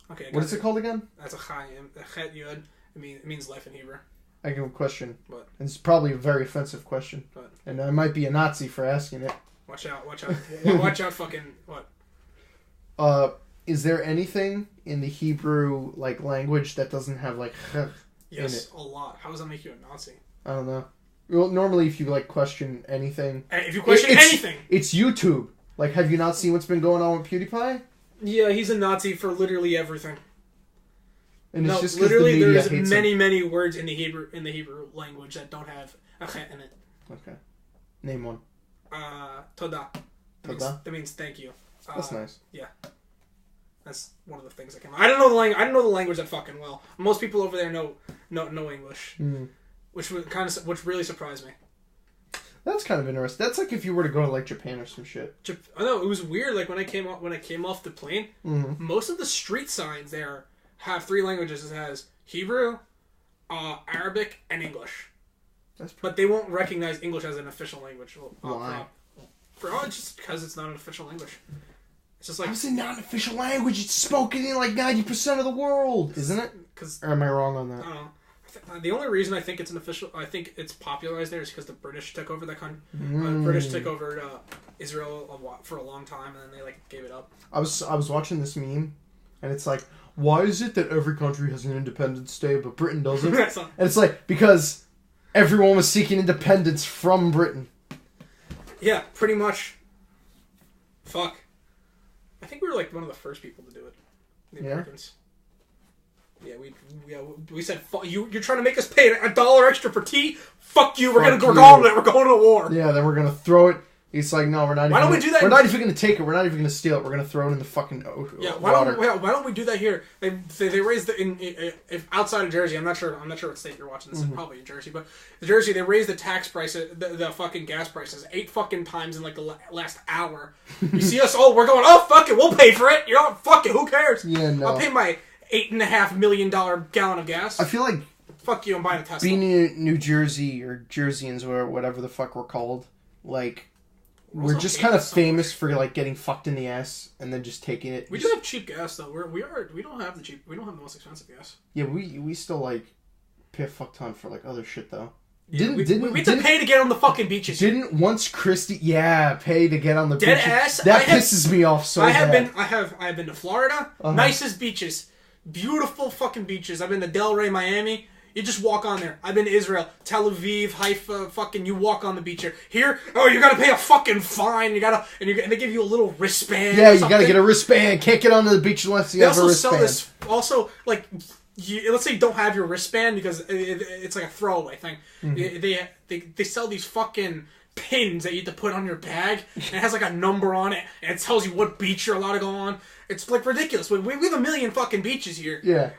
Okay. What is it called again? That's a chayim. A chet yud. It means life in Hebrew. I have a question. What? And it's probably a very offensive question. What? And I might be a Nazi for asking it. Watch out. Watch out, fucking... What? Is there anything in the Hebrew like language that doesn't have like yes, in it? a lot. How does that make you a Nazi? I don't know. Well, normally if you like question anything... If you question anything! It's YouTube. Like, have you not seen what's been going on with PewDiePie? Yeah, he's a Nazi for literally everything. And no, it's just literally, the there's many words in the Hebrew language that don't have a chet in it. Okay. Name one. Toda. Toda? That means thank you. That's nice. Yeah. That's one of the things that came out. I don't know the language that fucking well. Most people over there know English. Mm. Which really surprised me. That's kind of interesting. That's like if you were to go to like Japan or some shit. I know, it was weird. Like when I came off the plane, mm-hmm. most of the street signs there have 3 languages. It has Hebrew, Arabic, and English. But they won't recognize English as an official language. Why? Just because it's not an official language. It's just like... How's it not an official language? It's spoken in like 90% of the world, isn't it? Or am I wrong on that? I don't know. The only reason I think it's popularized there is because the British took over that country. British took over Israel for a long time, and then they like gave it up. I was watching this meme, and it's like, why is it that every country has an Independence Day but Britain doesn't? And it's like, because everyone was seeking independence from Britain. Yeah, pretty much. Fuck. I think we were like one of the first people to do it. The Americans. Yeah, we said, you're trying to make us pay $1 extra for tea? Fuck you, we're going to war. Yeah, then we're going to throw it. It's like, no, we're not. Why don't we do that? We're not even going to take it. We're not even going to steal it. We're going to throw it in the fucking water. Why don't we do that here? They raised if outside of Jersey. I'm not sure what state you're watching this in. Probably in Jersey, but the Jersey they raised the tax price, the fucking gas prices 8 fucking times in like the last hour. You see us? Oh, we're going. Oh, fuck it, we'll pay for it. You know, fuck it. Who cares? Yeah, no. I'll pay my $8.5 million gallon of gas. I feel like fuck you. I'm buying a Tesla. Being in New Jersey or Jerseyans or whatever the fuck we're called, like. We're just kind of famous for like getting fucked in the ass and then just taking it. We do have cheap gas though. We don't have the most expensive gas. Yeah, we still like pay a fuck ton for like other shit though. Yeah, we have to pay to get on the fucking beaches. Didn't once Christy pay to get on the dead beaches? Ass. That pisses me off so bad. I have been to Florida. Nicest beaches, beautiful fucking beaches. I've been to Delray, Miami. You just walk on there. I've been to Israel, Tel Aviv, Haifa, fucking you walk on the beach here. Here, you gotta pay a fucking fine. And they give you a little wristband. Yeah, you gotta get a wristband. Can't get onto the beach unless you have a wristband. Like, let's say you don't have your wristband because it's like a throwaway thing. Mm-hmm. They sell these fucking pins that you have to put on your bag, and it has like a number on it, and it tells you what beach you're allowed to go on. It's like ridiculous. We have a million fucking beaches here. Yeah.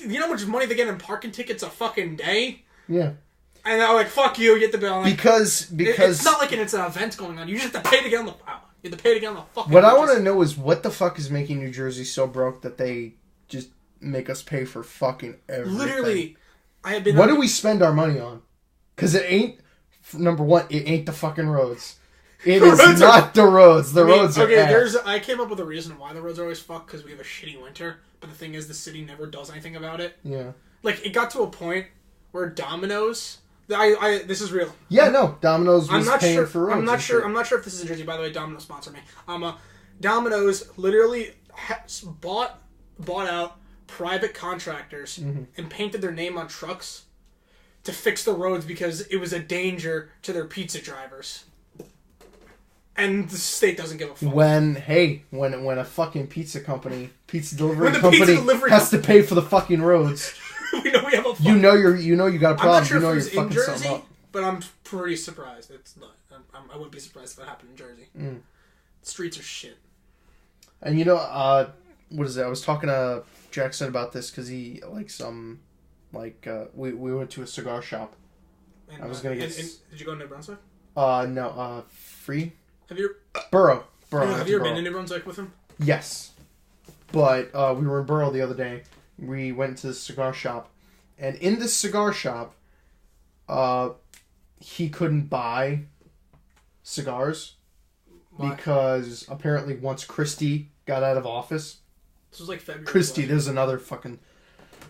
You know how much money they get in parking tickets a fucking day? Yeah. And they're like, fuck you, get the bill. Like, because it's not like it's an event going on. You just have to pay to get on the... You have to pay to get on the fucking What bridges. I want to know is what the fuck is making New Jersey so broke that they just make us pay for fucking everything. Literally, I have been... What do we spend our money on? Because it ain't... Number one, it ain't the fucking roads. It is not the roads. The roads are ass. I came up with a reason why the roads are always fucked, because we have a shitty winter. But the thing is, the city never does anything about it. Yeah. Like, it got to a point where Domino's... this is real. Yeah, no. Domino's was paying for roads. I'm not sure if this is in Jersey. By the way, Domino's sponsor me. Domino's literally bought out private contractors and painted their name on trucks to fix the roads because it was a danger to their pizza drivers. And the state doesn't give a fuck. When a fucking pizza delivery company has to pay for the fucking roads. We know we have a fuck. You know you got a problem. I'm not sure you know if it's you're in fucking Jersey, something up. but I'm pretty surprised. It's not. I wouldn't be surprised if that happened in Jersey. Streets are shit. And what is it? I was talking to Jackson about this because he likes we went to a cigar shop. And, I was gonna get. Did you go to New Brunswick? No. Free. Have you? Borough. Have you ever been to New Brunswick with him? Yes, but we were in Borough the other day. We went to the cigar shop, and in this cigar shop, he couldn't buy cigars. Why? Because apparently once Christie got out of office, this was like February. Christie, there's another fucking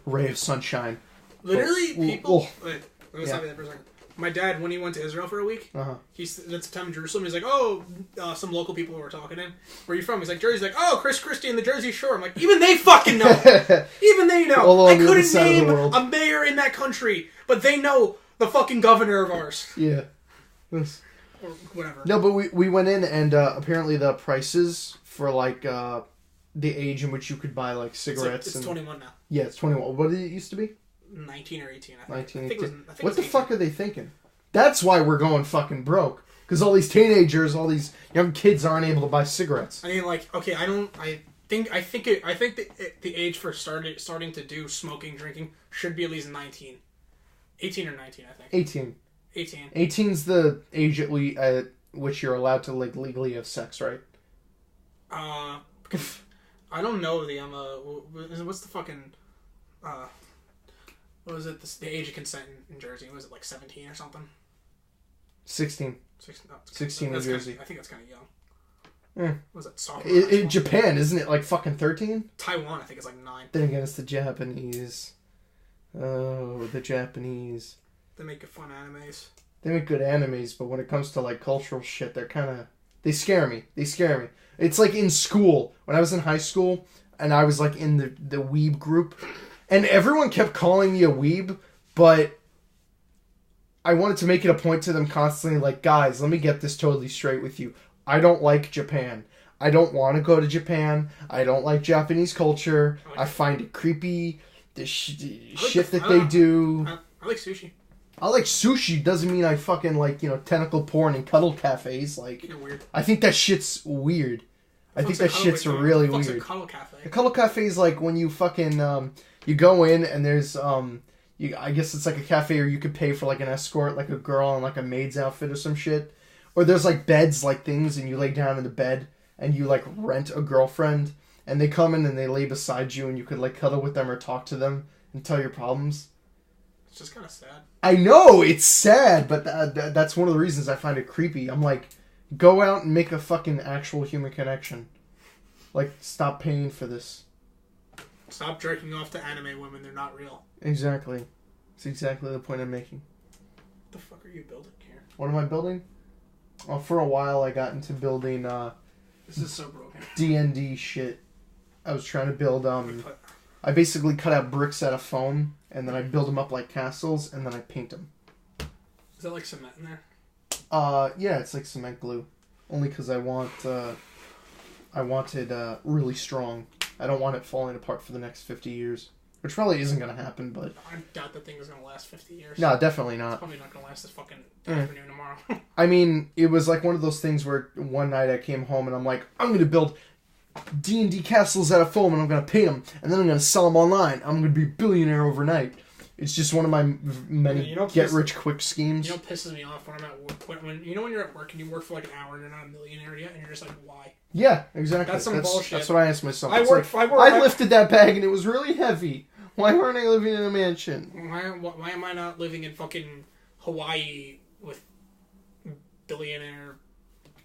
ray of sunshine. Literally, people. Wait, let me yeah. stop you there for a second. My dad, when he went to Israel for a week, that's the time in Jerusalem. He's like, some local people were talking to him. Where are you from? He's like, Jersey. He's like, Chris Christie in the Jersey Shore. I'm like, even they fucking know. Even they know. I couldn't name a mayor in that country, but they know the fucking governor of ours. Yeah. Or whatever. No, but we went in, and apparently the prices for the age in which you could buy cigarettes. It's 21 now. Yeah, it's 21. What did it used to be? 19 or 18, I think. 19, I think 18. what the fuck are they thinking? That's why we're going fucking broke. Because all these teenagers, all these young kids aren't able to buy cigarettes. I mean, okay, I think the age for starting to do smoking, drinking should be at least 19. 18 or 19, I think. 18. 18. 18's the age at which you're allowed to legally have sex, right? I don't know what's the fucking what was it? The age of consent in Jersey? Was it 17 or something? 16. 16 in Jersey. I think that's kind of young. Yeah. What was that? Sophomore? In Japan, isn't it fucking 13? Taiwan, I think it's 9. Then again, it's the Japanese. Oh, the Japanese. They make good fun animes. They make good animes, but when it comes to cultural shit, they're kind of... They scare me. It's like in school. When I was in high school, and I was in the weeb group, and everyone kept calling me a weeb, but I wanted to make it a point to them constantly, guys, let me get this totally straight with you. I don't like Japan. I don't want to go to Japan. I don't like Japanese culture. I find it creepy. The shit that they do. I like sushi. I like sushi. Doesn't mean I fucking tentacle porn and cuddle cafes. You're weird. I think that shit's weird. I think that shit's really weird. A cuddle cafe? A cuddle cafe is when you fucking you go in and there's I guess it's a cafe where you could pay for an escort, a girl in a maid's outfit or some shit. Or there's beds things and you lay down in the bed and you rent a girlfriend and they come in and they lay beside you and you could cuddle with them or talk to them and tell your problems. It's just kind of sad. I know, it's sad, but that's one of the reasons I find it creepy. I'm go out and make a fucking actual human connection. Stop paying for this. Stop jerking off to anime women, they're not real. Exactly. It's exactly the point I'm making. What the fuck are you building here? What am I building? Well, for a while I got into building this is so broken. D&D shit. I was trying to build I basically cut out bricks out of foam and then I build them up like castles and then I paint them. Is that cement in there? Yeah, it's cement glue. Only because I wanted really strong. I don't want it falling apart for the next 50 years. Which probably isn't going to happen, but... I doubt that thing is going to last 50 years. No, definitely not. It's probably not going to last this fucking afternoon tomorrow. I mean, it was one of those things where one night I came home and I'm I'm going to build D&D castles out of foam and I'm going to paint them. And then I'm going to sell them online. I'm going to be a billionaire overnight. It's just one of my many get-rich-quick schemes. You know what pisses me off when I'm at work? When you're at work and you work for like an hour and you're not a millionaire yet, and you're just like, why? Yeah, exactly. That's some bullshit. That's what I asked myself. I lifted that bag and it was really heavy. Why weren't I living in a mansion? Why am I not living in fucking Hawaii with billionaire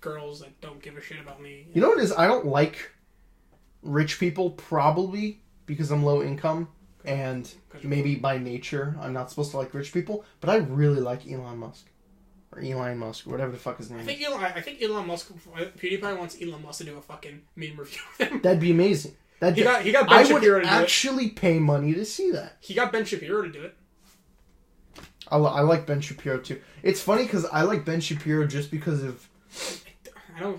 girls that don't give a shit about me? You know what it is? I don't like rich people, probably because I'm low income. And maybe by nature, I'm not supposed to like rich people, but I really like Elon Musk. Or Elon Musk, whatever the fuck his name is. I think Elon Musk, PewDiePie wants Elon Musk to do a fucking meme review with him. That'd be amazing. He got Ben Shapiro to do it. I would actually pay money to see that. He got Ben Shapiro to do it. I like Ben Shapiro too. It's funny because I like Ben Shapiro just because of... I don't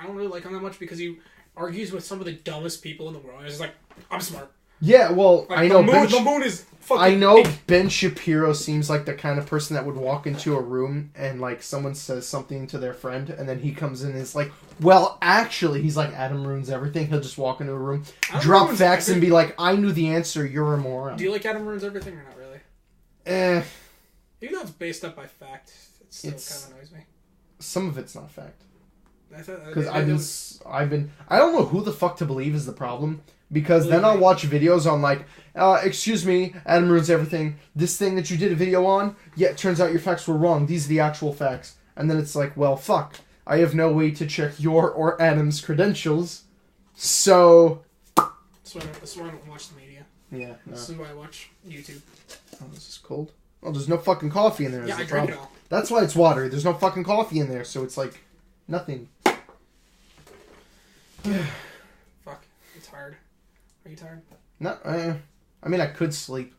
really like him that much because he argues with some of the dumbest people in the world. It's just like, I'm smart. Yeah, well, like, I know the moon is fucking big. Ben Shapiro seems like the kind of person that would walk into a room and like someone says something to their friend and then he comes in and is like, well, actually, he's like, Adam ruins everything. He'll just walk into a room, drop facts and be like, I knew the answer, you're a moron. Do you like Adam ruins everything or not really? Even though it's based up by fact, it still kind of annoys me. Some of it's not fact. Because I don't know who the fuck to believe is the problem. Because then I'll watch videos on like, excuse me, Adam ruins everything. This thing that you did a video on, yeah, it turns out your facts were wrong. These are the actual facts. And then it's like, well, fuck. I have no way to check your or Adam's credentials. So... That's why I don't watch the media. Yeah, no. This is why I watch YouTube. Oh, this is cold. Oh, there's no fucking coffee in there. Yeah, I drink it all. That's why it's water. There's no fucking coffee in there, so it's like, nothing. Fuck. I'm tired. Are you tired? No, I mean, I could sleep.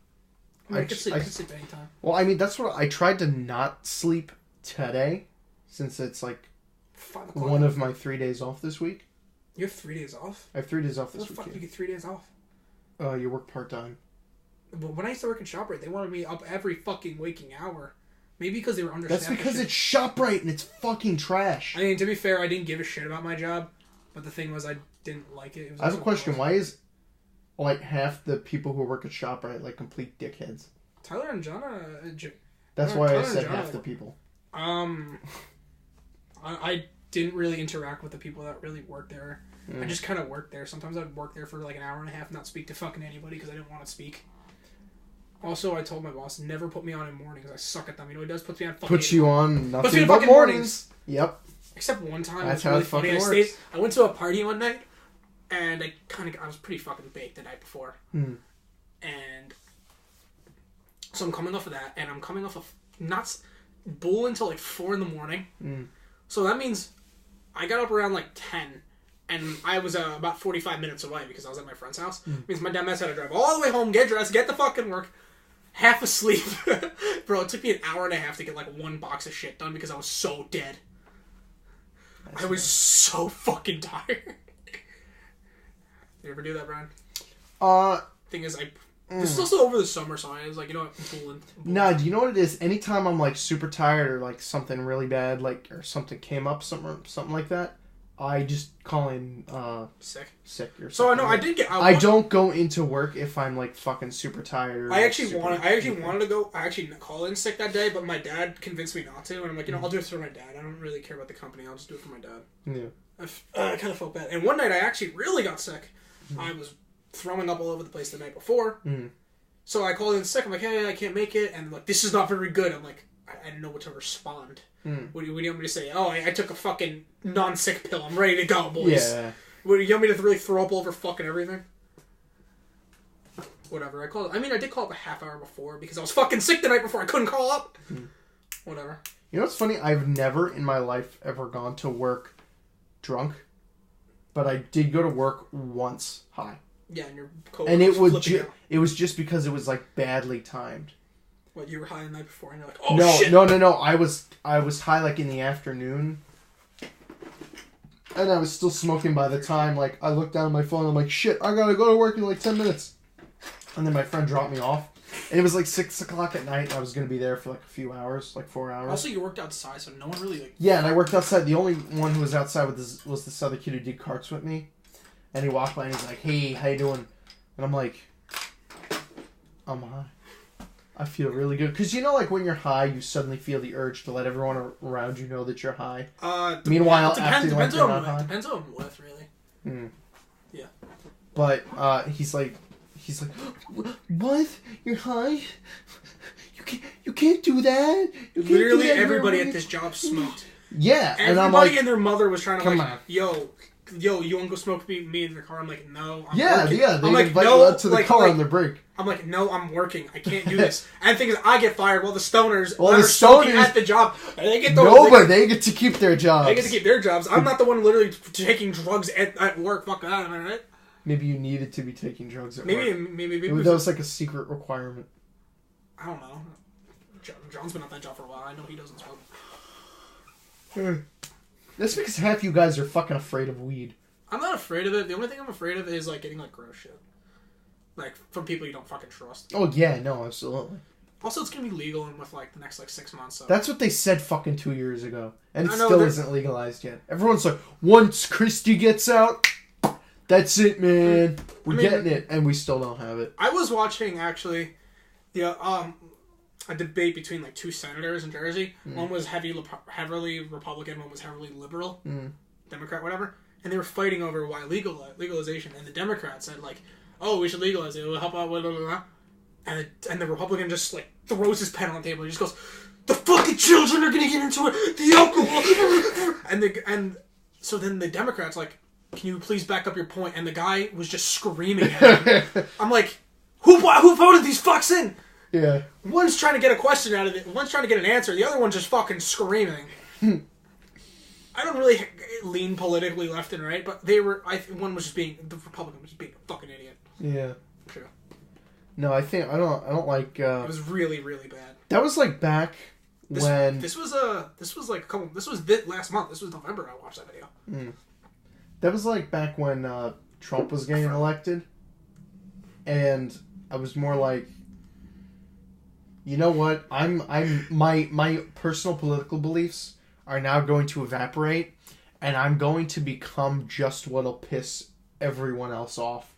I could sleep anytime. Well, I mean, that's what I tried to not sleep today, since it's like one of my 3 days off this week. You have 3 days off? I have 3 days off this week. How the fuck do you get 3 days off? You work part-time. But when I used to work in ShopRite, they wanted me up every fucking waking hour. Maybe because they were understaffed. That's because it's ShopRite and it's fucking trash. I mean, to be fair, I didn't give a shit about my job, but the thing was I didn't like it. I have a question. Why is like half the people who work at ShopRite like complete dickheads? Tyler and Jonna... That's why I said half the people. I didn't really interact with the people that really worked there. I just kind of worked there. Sometimes I'd work there for like an hour and a half and not speak to fucking anybody because I didn't want to speak. Also, I told my boss, never put me on in mornings. I suck at them. You know what he does? Puts me on fucking... Puts you on nothing but mornings. Yep. Except one time, that's it was really funny. I went to a party one night, and I was pretty fucking baked the night before. And so I'm coming off of that, and I'm coming off of not bull until like 4 a.m. So that means I got up around like 10, and I was about 45 minutes away because I was at my friend's house. It means my dumbass had to drive all the way home, get dressed, get to fucking work, half asleep. Bro, it took me an hour and a half to get like one box of shit done because I was so dead. I was so fucking tired. You ever do that, Brian? Thing is, this is also over the summer, so I was like, you know what, I'm pulling. Nah, do you know what it is? Anytime I'm like super tired or like something really bad, like or something came up, something like that, I just call in sick or something. So I know I did get. I don't go into work if I'm like fucking super tired. Or, I actually wanted to go. I actually call in sick that day, but my dad convinced me not to, and I'm like, you know, I'll do it for my dad. I don't really care about the company. I'll just do it for my dad. Yeah. I kind of felt bad, and one night I actually really got sick. I was throwing up all over the place the night before. So I called in sick. I'm like, hey, I can't make it, and like, this is not very good. I'm like, I didn't know what to respond. What do you want me to say? Oh, I took a fucking non-sick pill. I'm ready to go, boys. Yeah. What, do you want me to really throw up over fucking everything? Whatever. I did call up a half hour before because I was fucking sick the night before. I couldn't call up. Whatever. You know what's funny? I've never in my life ever gone to work drunk, but I did go to work once high. Yeah, and your coworker and it was just because it was like badly timed. What, you were high the night before and you're like, oh shit. No. I was high like in the afternoon. And I was still smoking by the time like I looked down at my phone and I'm like, shit, I gotta go to work in like 10 minutes. And then my friend dropped me off. And it was like 6 o'clock at night and I was gonna be there for like a few hours, like 4 hours. Also, you worked outside, so no one really like... Yeah, and I worked outside. The only one who was outside was this other kid who did carts with me. And he walked by and he's like, hey, how you doing? And I'm like, I'm high. I feel really good. Because you know, like, when you're high, you suddenly feel the urge to let everyone around you know that you're high. Meanwhile, acting like you're not high. Depends on what, really. Yeah. But, he's like, what? You're high? You can't do that. Literally everybody at this job smoked. Yeah. Everybody and their mother was trying to, come on. yo, you want to go smoke me in the car? I'm like, no, I'm working. Yeah, they invite you out to the car on the break. I'm like, no, I'm working. I can't do this. And the thing is, I get fired while the stoners are smoking at the job. They get they get to keep their jobs. They get to keep their jobs. I'm not the one literally taking drugs at work. Fuck that, am I right? Maybe you needed to be taking drugs at work. Maybe that was like a secret requirement. I don't know. John's been at that job for a while. I know he doesn't smoke. That's because half you guys are fucking afraid of weed. I'm not afraid of it. The only thing I'm afraid of is like getting like gross shit. Like from people you don't fucking trust. Oh yeah, no, absolutely. Also, it's gonna be legal in with like the next like 6 months. So. That's what they said fucking 2 years ago, and it still isn't legalized yet. Everyone's like, once Christie gets out, that's it, man. We're getting it, and we still don't have it. I was watching actually, a debate between like two senators in Jersey. One was heavily Republican, one was heavily liberal, Democrat, whatever. And they were fighting over why legalization. And the Democrat said like, "Oh, we should legalize it. It will help out." Blah, blah, blah. And the Republican just like throws his pen on the table. He just goes, "The fucking children are gonna get into it. The alcohol." and so then the Democrat's like, "Can you please back up your point?" And the guy was just screaming at him. I'm like, who voted these fucks in? Yeah. One's trying to get a question out of it. One's trying to get an answer. The other one's just fucking screaming. I don't really lean politically left and right, but one was just the Republican was just being a fucking idiot. Yeah. Sure. No, I don't like. It was really, really bad. That was like back when. This was last month. This was November. I watched that video. That was like back when Trump was getting elected, and I was more like, you know what? My personal political beliefs are now going to evaporate, and I'm going to become just what'll piss everyone else off.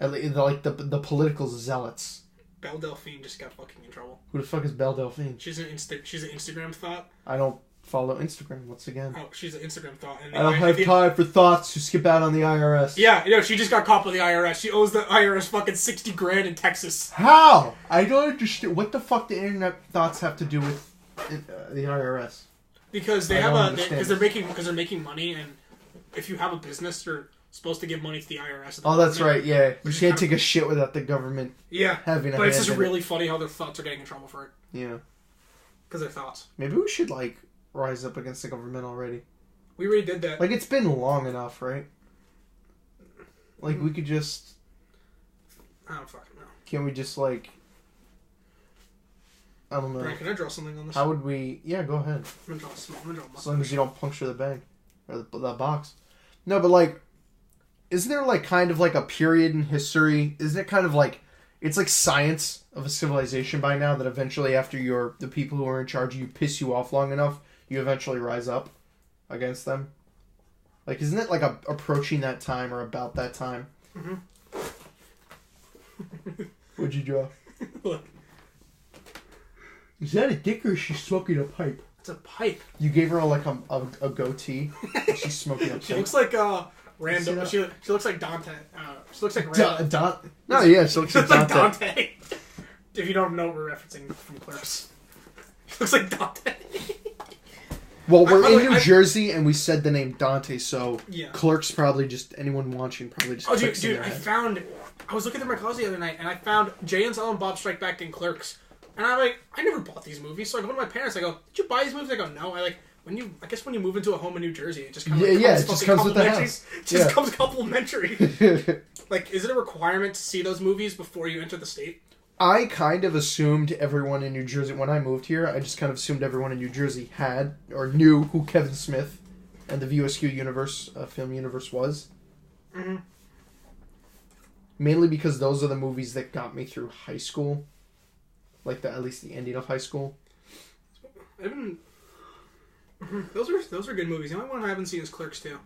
Like the political zealots. Belle Delphine just got fucking in trouble. Who the fuck is Belle Delphine? She's an Instagram thought. I don't follow Instagram once again. Oh, she's an Instagram thought. And I don't have time for thoughts who skip out on the IRS. Yeah, she just got caught by the IRS. She owes the IRS fucking $60,000 in Texas. How? I don't understand. What the fuck do internet thoughts have to do with the IRS? Because they're making money, and if you have a business, you're supposed to give money to the IRS. Oh, that's right. Yeah, you can't take a shit without the government. Yeah, having. But it's just really funny how their thoughts are getting in trouble for it. Yeah, because they're thoughts. Maybe we should like rise up against the government already. We already did that. Like it's been long enough, right? Like we could just. I don't fucking know. Can we just like? I don't know. Brian, can I draw something on this? How would we? Yeah, go ahead. I'm gonna draw a small. As long as you don't puncture the bag or the box. No, but like, isn't there like kind of like a period in history? Isn't it kind of like it's like science of a civilization by now that eventually after the people who are in charge of you piss you off long enough, you eventually rise up against them? Like, isn't it like approaching that time or about that time? Mm-hmm. What'd you draw? Look. Is that a dick or is she smoking a pipe? It's a pipe. You gave her like a goatee. She's smoking a pipe. She looks like random. She looks like Dante. She looks like No, yeah, she looks like Dante. Dante. If you don't know, we're referencing from Clerks. She looks like Dante. Well, we're in New Jersey, and we said the name Dante, so yeah. Clerks probably just anyone watching probably just. Oh, dude! I was looking through my closet the other night, and I found Jay and Silent Bob Strike Back and Clerks, and I'm like, I never bought these movies. So I go to my parents. I go, did you buy these movies? They go, no. I guess when you move into a home in New Jersey, it just kind of it just comes with the house. It just comes complimentary. Like, is it a requirement to see those movies before you enter the state? I kind of assumed everyone in New Jersey, when I moved here, I just kind of assumed everyone in New Jersey had, or knew who Kevin Smith and the VSQ universe, film universe was. Mm-hmm. Mainly because those are the movies that got me through high school. Like, at least the ending of high school. Those are good movies. The only one I haven't seen is Clerks 2.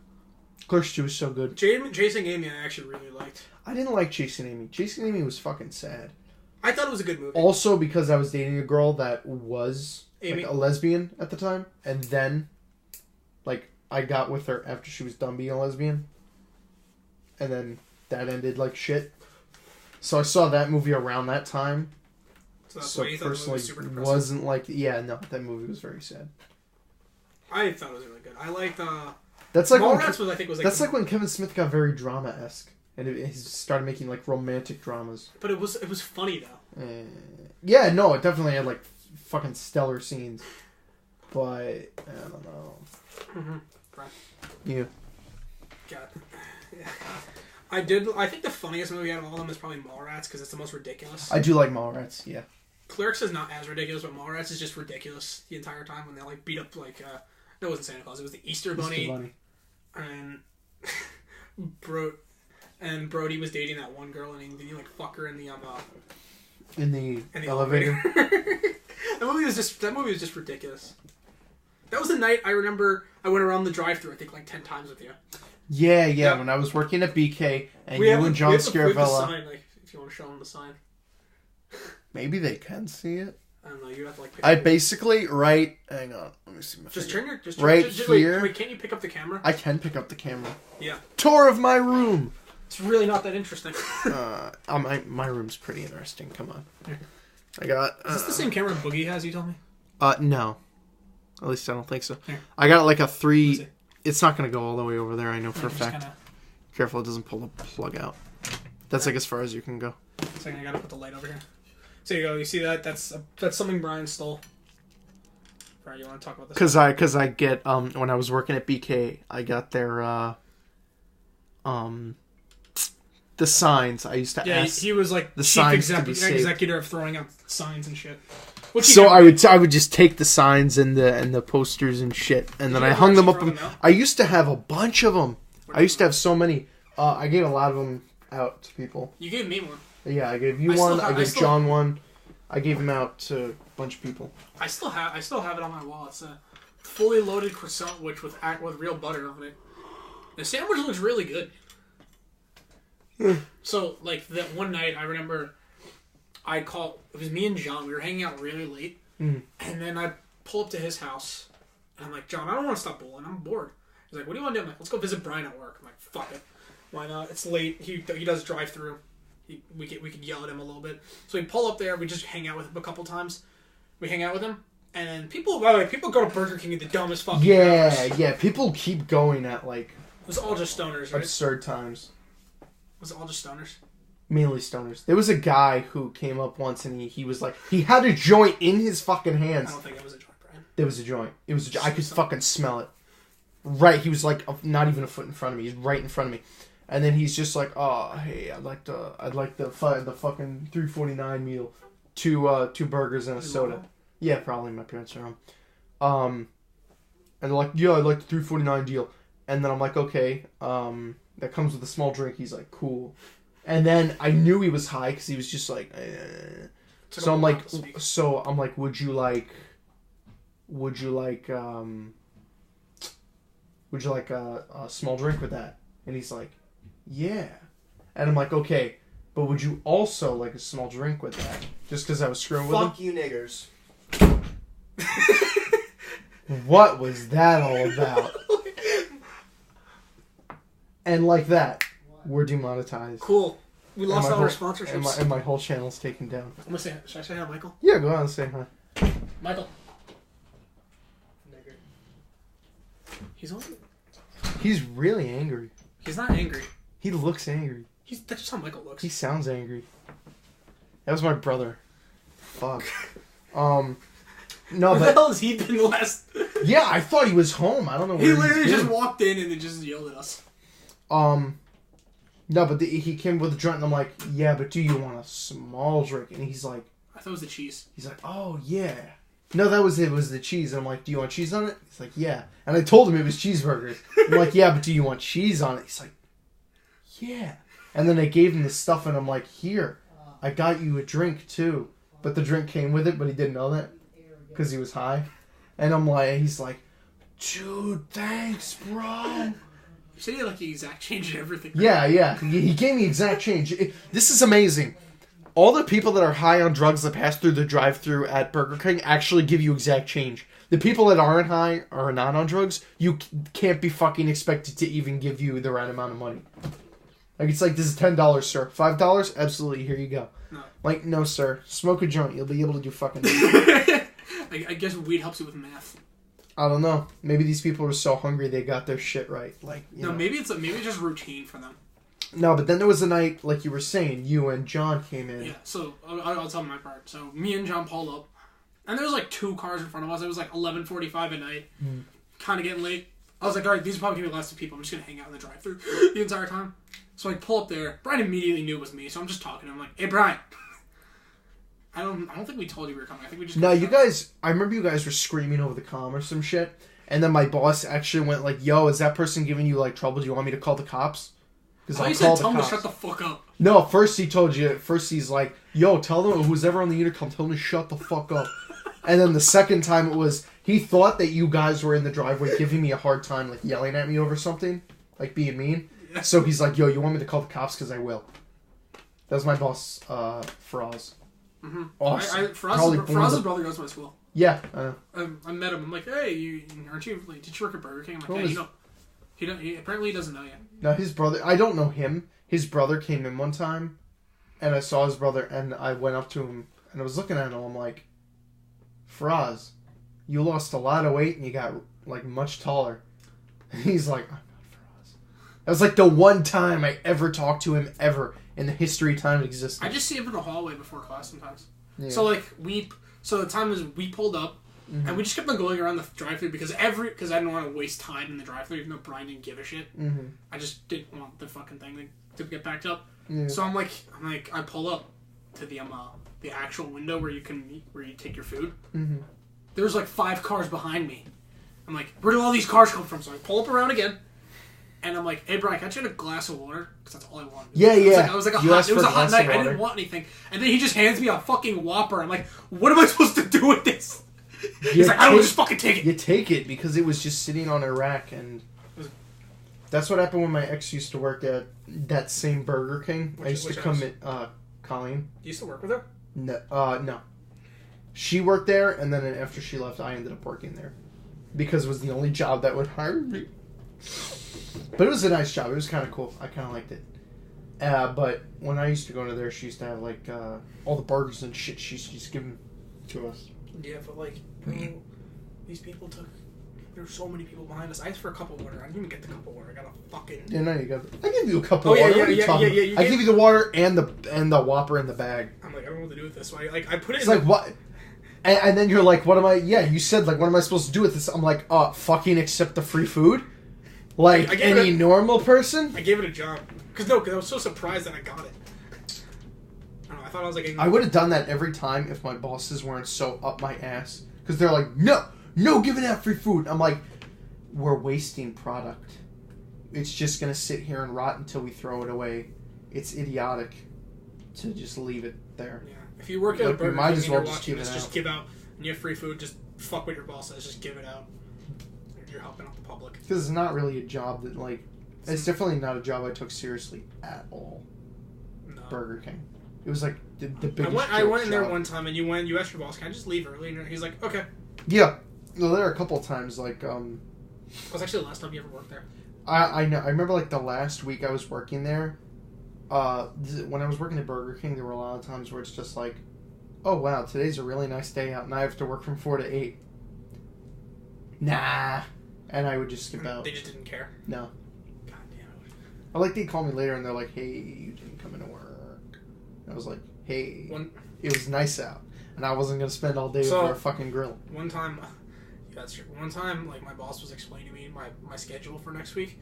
Clerks 2 is so good. Chasing Amy I actually really liked. I didn't like Chasing Amy. Chasing Amy was fucking sad. I thought it was a good movie. Also because I was dating a girl that was Amy? like a lesbian at the time, and then like I got with her after she was done being a lesbian, and then that ended like shit. So I saw that movie around that time. So that's why you thought the movie was super depressing. Wasn't like that movie was very sad. I thought it was really good. I liked that's like Mallrats was I think was like that's like when Kevin Smith got very drama-esque and he started making like romantic dramas. But it was funny though. Yeah, no, it definitely had like fucking stellar scenes. But I don't know. Mm-hmm. Right. Yeah. God. Yeah. I think the funniest movie out of all of them is probably Mallrats because it's the most ridiculous. I do like Mallrats, yeah. Clerks is not as ridiculous, but Mallrats is just ridiculous the entire time when they like beat up like it wasn't Santa Claus, it was the Easter Bunny. And Brody was dating that one girl and he like fuck her in the elevator. That movie was just ridiculous. That was the night I remember I went around the drive-thru I think like 10 times with you. Yeah. Yep. When I was working at BK and you and John Scaravella. Sign, like, if you want to show them the sign. Maybe they can see it. I don't know. You have to like. I basically hang on. Let me see my. Just finger. turn your. Right here. Wait, can't you pick up the camera? I can pick up the camera. Yeah. Tour of my room. It's really not that interesting. My room's pretty interesting. Come on. I got. Is this the same camera Boogie has? You told me. No. At least I don't think so. Here. I got like a 3. It's not gonna go all the way over there. I know for a fact. Careful, it doesn't pull the plug out. That's like as far as you can go. Second, I gotta put the light over here. So you go. You see that? That's something Brian stole. Brian, you want to talk about this? Because I get when I was working at BK, I got their the signs. I used to ask. He was like the chief executor of throwing out signs and shit. So I would just take the signs and the posters and shit, and then I hung them up. I used to have a bunch of them. I used to have so many. I gave a lot of them out to people. You gave me one. Yeah, I gave you one. I gave John one. I gave them out to a bunch of people. I still have it on my wall. It's a fully loaded croissant with real butter on it. The sandwich looks really good. So like that one night, I remember it was me and John. We were hanging out really late, and then I pull up to his house, and I'm like, John, I don't want to stop bowling. I'm bored. He's like, what do you want to do? I'm like, let's go visit Brian at work. I'm like, fuck it. Why not? It's late. He does drive through. We could yell at him a little bit. So we pull up there. We just hang out with him a couple times. We hang out with him. And people go to Burger King at the dumbest fucking hours. Yeah. People keep going at like... It was all just stoners, right? Absurd times. Was it all just stoners? Mainly stoners. There was a guy who came up once and he was like... He had a joint in his fucking hands. I don't think it was a joint, Brian. There was a joint. It was I could fucking smell it. Right. He was like not even a foot in front of me. He's right in front of me. And then he's just like, oh, hey, I'd like the fucking $3.49 meal, two burgers and a soda. Yeah, probably my parents are home. And they're like, yeah, I'd like the $3.49 deal. And then I'm like, okay, that comes with a small drink. He's like, cool. And then I knew he was high because he was just like, So I'm like, would you like a small drink with that? And he's like, yeah. And I'm like, okay, but would you also like a small drink with that? Just because I was screwing with him? Fuck you niggers. What was that all about? And like that, we're demonetized. Cool. We lost all our sponsorships. And my whole channel's taken down. I'm gonna should I say hi, Michael? Yeah, go on and say hi. Michael. Nigger. He's really angry. He's not angry. He looks angry. That's just how Michael looks. He sounds angry. That was my brother. Fuck. No, Where the hell has he been the last? Yeah, I thought he was home. I don't know where he literally just walked in and then just yelled at us. No, but he came with a joint and I'm like, yeah, but do you want a small drink? And he's like... I thought it was the cheese. He's like, oh, yeah. No, that was it. It was the cheese. And I'm like, do you want cheese on it? He's like, yeah. And I told him it was cheeseburgers. I'm like, yeah, but do you want cheese on it? He's like, yeah. And then I gave him the stuff and I'm like, here, I got you a drink too. But the drink came with it, but he didn't know that because he was high. And he's like, dude, thanks, bro. You said he had like the exact change and everything. Yeah. He gave me exact change. This is amazing. all the people that are high on drugs that pass through the drive-thru at Burger King actually give you exact change. The people that aren't high or not on drugs, you can't be fucking expected to even give you the right amount of money. Like, it's like, this is $10, sir. $5? Absolutely, here you go. No. Like, no, sir. Smoke a joint. You'll be able to do fucking... I guess weed helps you with math. I don't know. Maybe these people were so hungry they got their shit right. Like, you know. Maybe it's just routine for them. No, but then there was a night, like you were saying, you and John came in. Yeah, so I'll tell my part. So me and John pulled up, and there was like 2 cars in front of us. It was like 11:45 at night, kind of getting late. I was like, all right, these are probably gonna be the last 2 people. I'm just gonna hang out in the drive-thru the entire time. So I pull up there. Brian immediately knew it was me, so I'm just talking to him like, hey, Brian. I don't think we told you we were coming. I think we just... No, you guys... I remember you guys were screaming over the comm or some shit. And then my boss actually went like, yo, is that person giving you, like, trouble? Do you want me to call the cops? Because I said, tell him to shut the fuck up. No, first he told you... First he's like, yo, tell them, who's ever on the intercom, tell them to shut the fuck up. And then the second time it was... He thought that you guys were in the driveway giving me a hard time, like, yelling at me over something. Like, being mean. Yeah. So he's like, yo, you want me to call the cops? Because I will. That was my boss, Faraz. Mm-hmm. Awesome. Faraz's brother goes to my school. Yeah. I met him. I'm like, hey, aren't you? Like, did you work at Burger King? I'm like, yeah, He apparently he doesn't know yet. No, his brother. I don't know him. His brother came in one time, and I saw his brother, and I went up to him, and I was looking at him. I'm like, Faraz, you lost a lot of weight, and you got like much taller. And he's like, I'm not Faraz. That was like the one time I ever talked to him ever. In the history of time existence. I just see him in the hallway before class sometimes. Yeah. So the time is we pulled up, and we just kept on going around the drive-thru because I didn't want to waste time in the drive-thru even though Brian didn't give a shit. Mm-hmm. I just didn't want the fucking thing to get backed up. Yeah. So I'm like I pull up to the actual window where you take your food. Mm-hmm. There's like 5 cars behind me. I'm like, where do all these cars come from? So I pull up around again. And I'm like, hey, Brian, can I get a glass of water? Because that's all I wanted. Yeah. It was like a hot night. I didn't want anything. And then he just hands me a fucking Whopper. I'm like, what am I supposed to do with this? He's like, I don't know, just fucking take it. You take it because it was just sitting on a rack. And that's what happened when my ex used to work at that same Burger King. I used to come at Colleen. You used to work with her? No. She worked there, and then after she left, I ended up working there. Because it was the only job that would hire me. But it was a nice job. It was kind of cool. I kind of liked it. But when I used to go to there, she used to have, like, all the burgers and shit she used to give them to us. Yeah, but, like, these people took... There were so many people behind us. I asked for a cup of water. I didn't even get the cup of water. I got a fucking... Yeah, no, you got... I gave you a cup of water. Yeah. I gave you the water and the Whopper in the bag. I'm like, I don't know what to do with this. So I put it in... It's like, what... And then you're like, what am I... Yeah, you said, like, what am I supposed to do with this? I'm like, fucking accept the free food? Like any normal person? I gave it a job. Because I was so surprised that I got it. I don't know, I thought I was like... I would have done that every time if my bosses weren't so up my ass. Because they're like, no giving out free food. I'm like, we're wasting product. It's just going to sit here and rot until we throw it away. It's idiotic to just leave it there. Yeah. If you work at a Burger King and you're watching this, just give out. And you have free food, just fuck what your boss says. Just give it out. You're helping out the public. Because it's not really a job that, like... It's definitely not a job I took seriously at all. No. Burger King. It was, like, the biggest I went in there one time, and you asked your boss, can I just leave early? And he's like, okay. Yeah. No, there are a couple of times, like, That was actually the last time you ever worked there. I know. I remember, like, the last week I was working there, when I was working at Burger King, there were a lot of times where it's just like, oh, wow, today's a really nice day out, and I have to work from 4 to 8. Nah. And I would just skip out. They just didn't care? No. God damn it. I like, they'd call me later, and they're like, hey, you didn't come into work. And I was like, hey, it was nice out. And I wasn't going to spend all day over a fucking grill. One time, like, my boss was explaining to me my schedule for next week,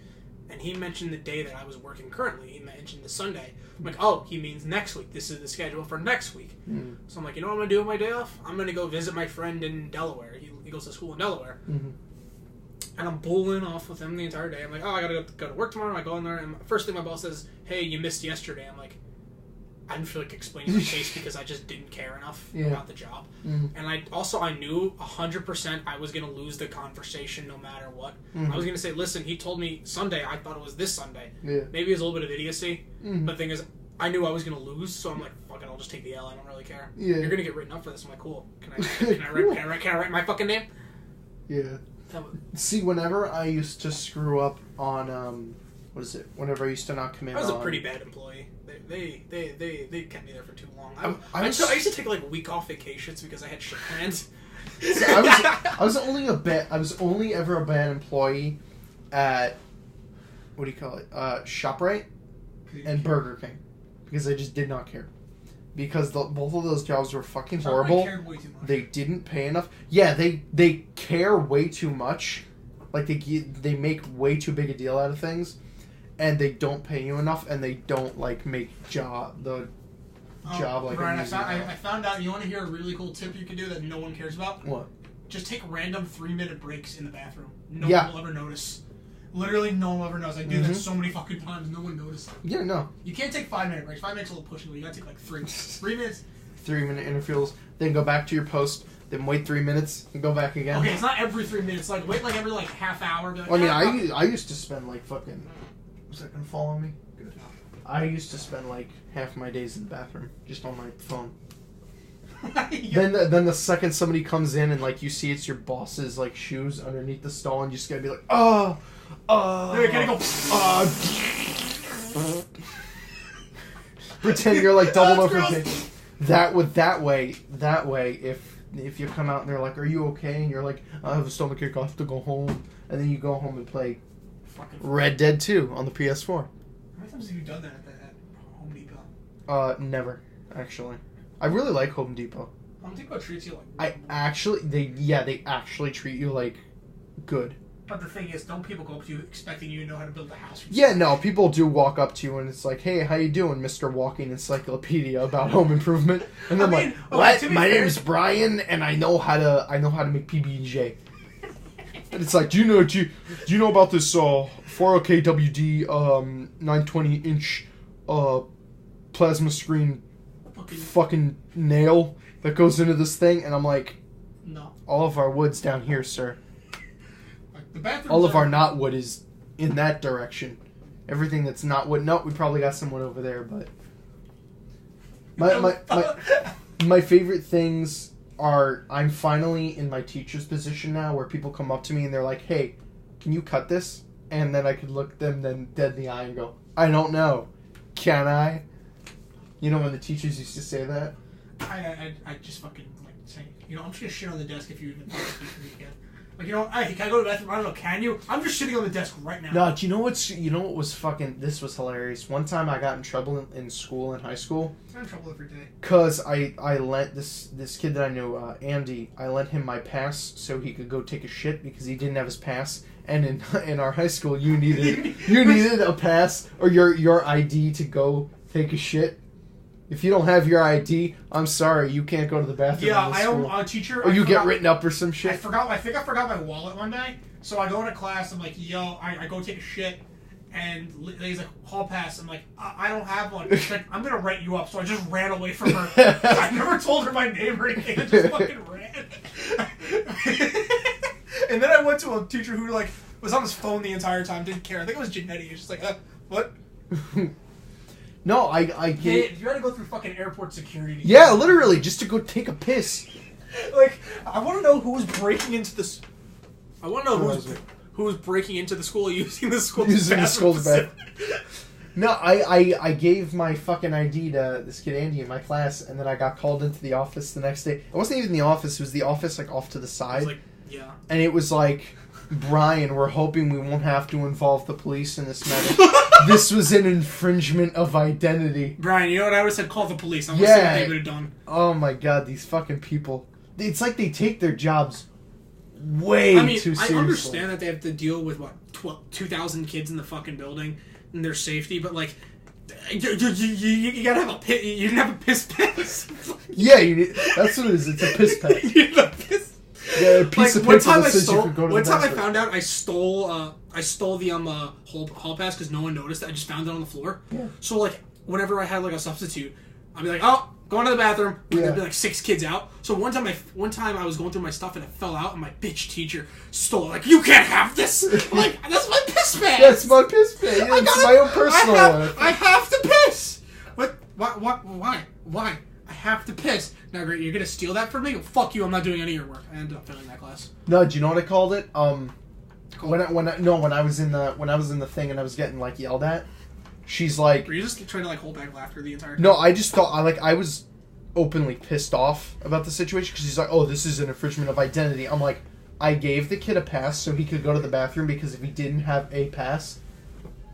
and he mentioned the day that I was working currently. He mentioned the Sunday. I'm like, oh, he means next week. This is the schedule for next week. Mm. So I'm like, you know what I'm going to do on my day off? I'm going to go visit my friend in Delaware. He goes to school in Delaware. Mm-hmm. And I'm bulling off with him the entire day. I'm like, oh, I got to go to work tomorrow. I go in there, and first thing my boss says, hey, you missed yesterday. I'm like, I didn't feel like explaining my case because I just didn't care enough about the job. Mm-hmm. And I knew 100% I was going to lose the conversation no matter what. Mm-hmm. I was going to say, listen, he told me Sunday. I thought it was this Sunday. Yeah. Maybe it was a little bit of idiocy. Mm-hmm. But the thing is, I knew I was gonna lose, so I'm like, fuck it, I'll just take the L. I don't really care. Yeah. You're gonna get written up for this. I'm like, cool. Can I write my fucking name? Yeah. See, whenever I used to screw up on what is it? Whenever I used to not come in, I was a pretty bad employee. They kept me there for too long. I used to take like week off vacations because I had shit plans. See, I was only ever a bad employee at what do you call it? ShopRite and Burger King, because I just did not care. Because both of those jobs were fucking horrible. Cared way too much. They didn't pay enough. Yeah, they care way too much. Like they make way too big a deal out of things, and they don't pay you enough, and they don't like make job like. Brian, I found out. You want to hear a really cool tip you can do that no one cares about? What? Just take random 3-minute breaks in the bathroom. No one will ever notice. Literally, no one will ever notice. I do that so many fucking times. No one noticed. Yeah, no. You can't take 5-minute breaks. 5 minutes is a little pushing, but you gotta take like 3. 3 minutes. 3-minute intervals. Then go back to your post. Then wait 3 minutes and go back again. Okay, it's not every 3 minutes. Like wait like every like half hour. Like, I used to spend like fucking. Was that gonna fall on me? Good. I used to spend like half my days in the bathroom just on my phone. Then the second somebody comes in and like you see it's your boss's like shoes underneath the stall and you just gotta be like, oh. They're gonna go. Pretend you're like doubled over. That way, if you come out and they're like, "Are you okay?" and you're like, "I have a stomachache, I have to go home," and then you go home and play Red Dead 2 on the PS4. How many times have you done that at Home Depot? Never actually. I really like Home Depot. Home Depot treats you like. They actually treat you like good. But the thing is, don't people go up to you expecting you to know how to build a house? Yeah, no, people do walk up to you and it's like, "Hey, how you doing, Mr. Walking Encyclopedia about home improvement?" And I'm like, "What? My name's Brian, and I know how to make PB&J." And it's like, "Do you know about this 4K WD 920-inch plasma screen fucking nail that goes into this thing?" And I'm like, "No. All of our wood's down here, sir. All of our not wood is in that direction. Everything that's not wood. No, we probably got some wood over there, but my favorite things are I'm finally in my teacher's position now, where people come up to me and they're like, "Hey, can you cut this?" And then I could look them dead in the eye and go, "I don't know. Can I?" You know when the teachers used to say that? I just fucking like say, I'm just gonna shit on the desk if you even speak to me again. Like, hey, can I go to the bathroom? I don't know, can you? I'm just sitting on the desk right now. No, do you know what was fucking... This was hilarious. One time I got in trouble in school, in high school. I'm in trouble every day. Because I lent this kid that I knew, Andy, I lent him my pass so he could go take a shit because he didn't have his pass. And in our high school, you needed a pass or your ID to go take a shit. If you don't have your ID, I'm sorry, you can't go to the bathroom. Yeah, I own a teacher. Or you get written up or some shit. I think I forgot my wallet one day. So I go into class. I'm like, yo, I go take a shit, and he's like, hall pass. I'm like, I don't have one. He's like, I'm gonna write you up. So I just ran away from her. I never told her my name or anything. I just fucking ran. And then I went to a teacher who like was on his phone the entire time, didn't care. I think it was Janetti. He was just like, what? No, I get. You had to go through fucking airport security. Yeah, literally, just to go take a piss. Like, I want to know who was breaking into this. I want to know who was breaking into the school using the school's bathroom. No, I gave my fucking ID to this kid Andy in my class, and then I got called into the office the next day. It wasn't even the office; it was the office like off to the side. Like, yeah. And it was like, "Brian, we're hoping we won't have to involve the police in this matter. This was an infringement of identity." Brian, you know what I would have said? Call the police. I'm gonna see what they would have done. Oh my god, these fucking people. It's like they take their jobs way too seriously. I understand that they have to deal with, 2,000 kids in the fucking building and their safety, but like, you gotta have a piss. You didn't have a piss pass. Yeah, that's what it is. It's a piss pass. You need a piss. Yeah, a piece of paper that says you could go to the bathroom. One time I found out I stole the hall pass because no one noticed it. I just found it on the floor. Yeah. So like whenever I had like a substitute, I'd be like, "Oh, going to the bathroom." Yeah. There'd be like 6 kids out. So one time I was going through my stuff and it fell out, and my bitch teacher stole it. Like, "You can't have this." I'm like, "That's my piss pass." That's my piss pass. Yeah, it's my own personal one. I have to piss. What? Why? I have to piss. Now, great, you're gonna steal that from me? Well, fuck you, I'm not doing any of your work. I ended up failing that class. No, do you know what I called it? When I was in the thing and I was getting like yelled at, she's like, were you just trying to like hold back laughter the entire time? No, I just thought I was openly pissed off about the situation because she's like, oh, this is an infringement of identity. I'm like, I gave the kid a pass so he could go to the bathroom because if he didn't have a pass,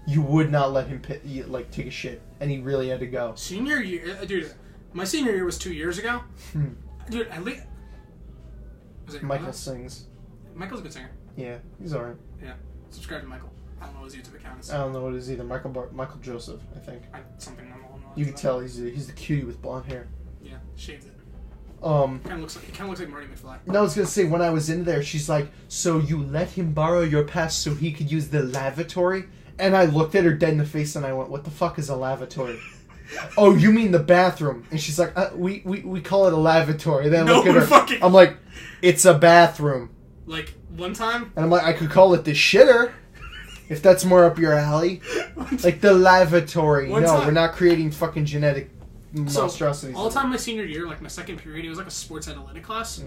you would not let him take a shit, and he really had to go. Senior year, dude. My senior year was 2 years ago. Dude, at least was it Michael sings. Michael's a good singer. Yeah, he's alright. Yeah, subscribe to Michael. I don't know his YouTube account is. I don't know what it is either. Michael Joseph, I think. Something along those lines. You can tell he's the cutie with blonde hair. Yeah, shaved it. He kind of looks like Marty McFly. No, I was gonna say when I was in there, she's like, "So you let him borrow your pass so he could use the lavatory?" And I looked at her dead in the face and I went, "What the fuck is a lavatory?" "Oh, you mean the bathroom?" And she's like, "We call it a lavatory." Then I look at her. I'm like, "It's a bathroom." Like one time, and I'm like, "I could call it the shitter, if that's more up your alley." Like the lavatory. No, we're not creating fucking genetic monstrosities. All the time my senior year, like my second period, it was like a sports analytic class.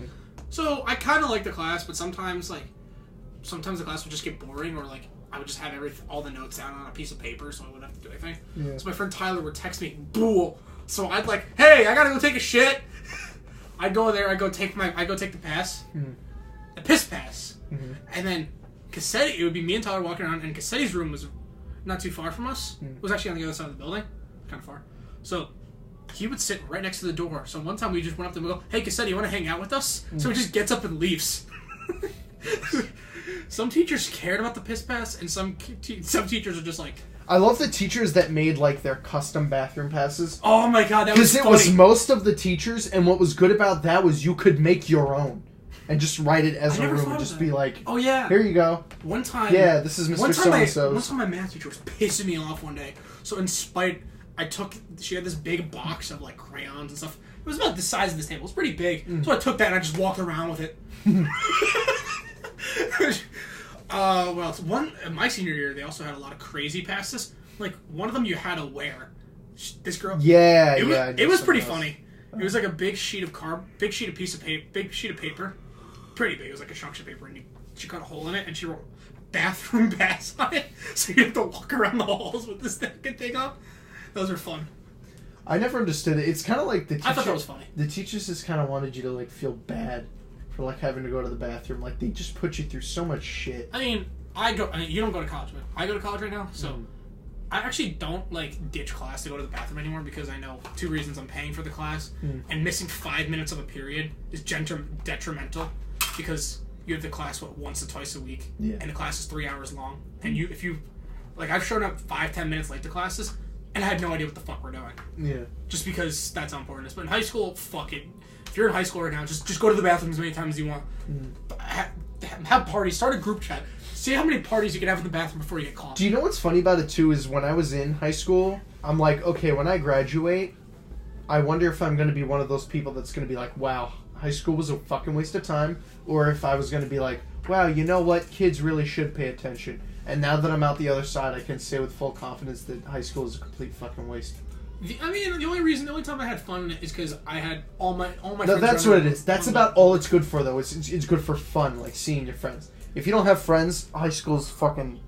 So I kind of liked the class, but sometimes the class would just get boring, or like I would just have all the notes down on a piece of paper, so I wouldn't have to do anything. Yeah. So my friend Tyler would text me, "Bool." So I'd like, "Hey, I gotta go take a shit." I'd go there. I'd go take the pass, the piss pass, and then Cassetti. It would be me and Tyler walking around, and Cassetti's room was not too far from us. It was actually on the other side of the building, kind of far. So he would sit right next to the door. So one time we just went up to him and go, "Hey, Cassetti, you want to hang out with us?" So he just gets up and leaves. Some teachers cared about the piss pass, and some teachers are just like... I love the teachers that made, like, their custom bathroom passes. Oh my god, that was funny. Because it was most of the teachers, and what was good about that was you could make your own. And just write it as a room and just be like, "Oh yeah, here you go." One time... Yeah, this is Mr. So-and-so's. One time my math teacher was pissing me off one day. So in spite... She had this big box of, like, crayons and stuff. It was about the size of this table. It was pretty big. So I took that and I just walked around with it. In my senior year, they also had a lot of crazy passes. Like, one of them you had to wear. This girl... Yeah, it was pretty funny. It was like a big sheet of paper. Pretty big. It was like a chunk of paper, and she cut a hole in it, and she wrote bathroom pass on it. So you have to walk around the halls with this thing up. Those are fun. I never understood it. It's kind of like the teacher... I thought that was funny. The teachers just kind of wanted you to, like, feel bad for, like, having to go to the bathroom. Like, they just put you through so much shit. I mean, you don't go to college, man. I go to college right now, so... I actually don't, like, ditch class to go to the bathroom anymore because I know 2 reasons: I'm paying for the class, and missing 5 minutes of a period is detrimental because you have the class, once or twice a week, and the class is 3 hours long. And I've shown up 5-10 minutes late to classes, and I had no idea what the fuck we're doing. Yeah. Just because that's how important it is. But in high school, fuck it. If you're in high school right now, just go to the bathroom as many times as you want. Have parties. Start a group chat. See how many parties you can have in the bathroom before you get caught. Do you know what's funny about it, too, is when I was in high school, I'm like, okay, when I graduate, I wonder if I'm going to be one of those people that's going to be like, wow, high school was a fucking waste of time, or if I was going to be like, wow, you know what, kids really should pay attention. And now that I'm out the other side, I can say with full confidence that high school is a complete fucking waste. The only time I had fun is because I had all my friends. No, that's what it is. That's about all it's good for, though. It's good for fun, like seeing your friends. If you don't have friends, high school's fucking...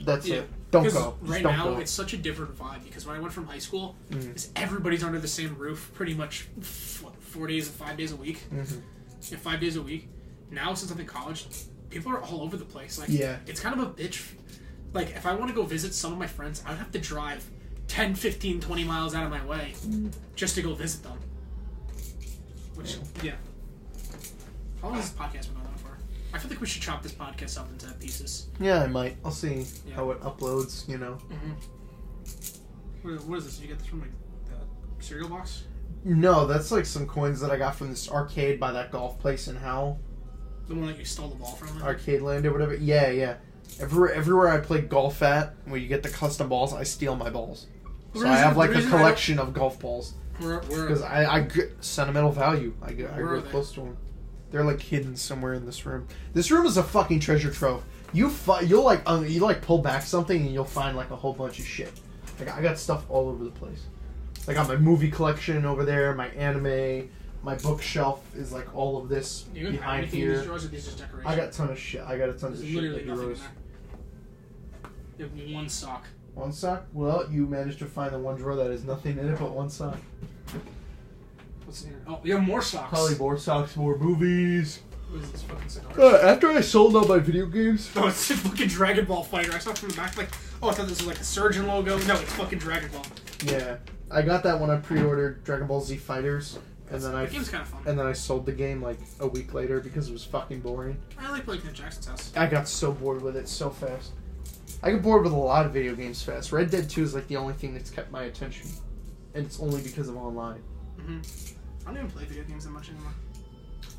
That's it. Don't go. Right now, it's such a different vibe because when I went from high school, everybody's under the same roof pretty much 5 days a week. Yeah, 5 days a week. Now, since I'm in college, people are all over the place. Like, it's kind of a bitch. Like, if I want to go visit some of my friends, I would have to drive 10, 15, 20 miles out of my way just to go visit them. Which, how long has this podcast been going on for? I feel like we should chop this podcast up into pieces. Yeah, I might. I'll see how it uploads, you know. What is this? Did you get this from, like, the cereal box? No, that's, like, some coins that I got from this arcade by that golf place in Howell. The one that you stole the ball from? Arcade Land or whatever. Yeah. Everywhere I play golf at, where you get the custom balls, I steal my balls. So I have, like, a collection of golf balls. Because I get sentimental value. I get close to them. They're, like, hidden somewhere in this room. This room is a fucking treasure trove. You'll pull back something and you'll find, like, a whole bunch of shit. Like, I got stuff all over the place. I got my movie collection over there, my anime, my bookshelf is like all of this behind here. In these drawers, or these just decorations? I got a ton of shit. There's literally nothing in there. You have one sock. One sock? Well, you managed to find the one drawer that has nothing in it but one sock. What's in here? Oh, you have more socks. Probably more socks, more movies. What is this fucking cigar? After I sold all my video games. Oh, it's a fucking Dragon Ball fighter. I saw it from the back, like, oh, I thought this was like a Surgeon logo. No, it's fucking Dragon Ball. Yeah, I got that when I pre-ordered Dragon Ball Z Fighters, and then the game's kind of fun. And then I sold the game like a week later because it was fucking boring. I like playing at Jackson's house. I got so bored with it so fast. I get bored with a lot of video games fast. Red Dead 2 is like the only thing that's kept my attention, and it's only because of online. Mm-hmm. I don't even play video games that much anymore.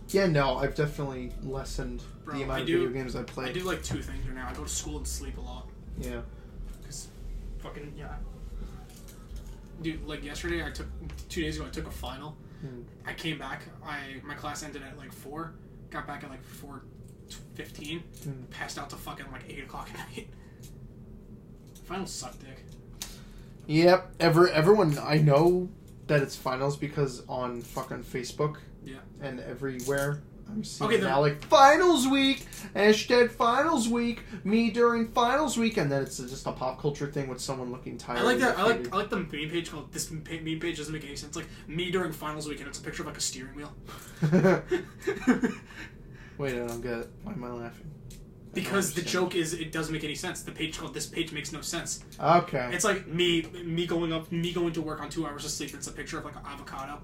Yeah, no, I've definitely lessened the amount of video games I play. I do like two things right now. I go to school and sleep a lot. Yeah. Because fucking, yeah. Dude, like yesterday, 2 days ago, I took a final. I came back, my class ended at like 4, got back at like 4:15, passed out to fucking like 8 o'clock at night. Finals suck, dick. Yep, everyone, I know that it's finals because on fucking Facebook and everywhere I'm seeing now like finals week, hashtag finals week, me during finals week, and then it's just a pop culture thing with someone looking tired. I like that. I like the meme page called this meme page doesn't make any sense. Like me during finals week, and it's a picture of like a steering wheel. Wait, I don't get it. Why am I laughing? Because the joke is it doesn't make any sense. The page called this page makes no sense. Okay. It's like me going to work on 2 hours of sleep. It's a picture of like an avocado.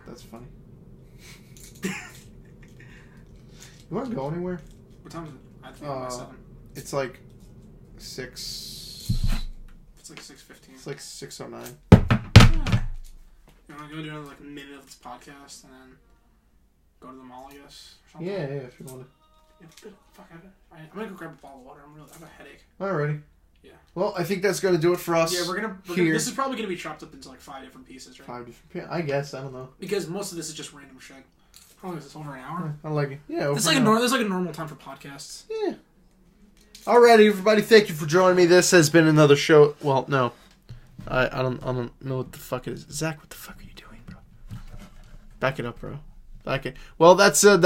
That's funny. You want to go anywhere? What time is it? I think it's 7. It's like 6. It's like 6:15. It's like 6:09. You want to do another like minute of this podcast and then go to the mall, I guess? Or something? Yeah, if you want to. Yeah, fuck, I'm gonna go grab a bottle of water. I have a headache. Alrighty. Yeah. Well, I think that's gonna do it for us. Yeah, we're gonna this is probably gonna be chopped up into like 5 different pieces, right? 5 different. I guess I don't know. Because most of this is just random shit. How long is this? Over an hour? I like it. Yeah. It's like a normal time for podcasts. Yeah. Alrighty, everybody. Thank you for joining me. This has been another show. Well, no, I don't know what the fuck it is. Zach, what the fuck are you doing, bro? Back it up, bro. Back it. Well, that's that.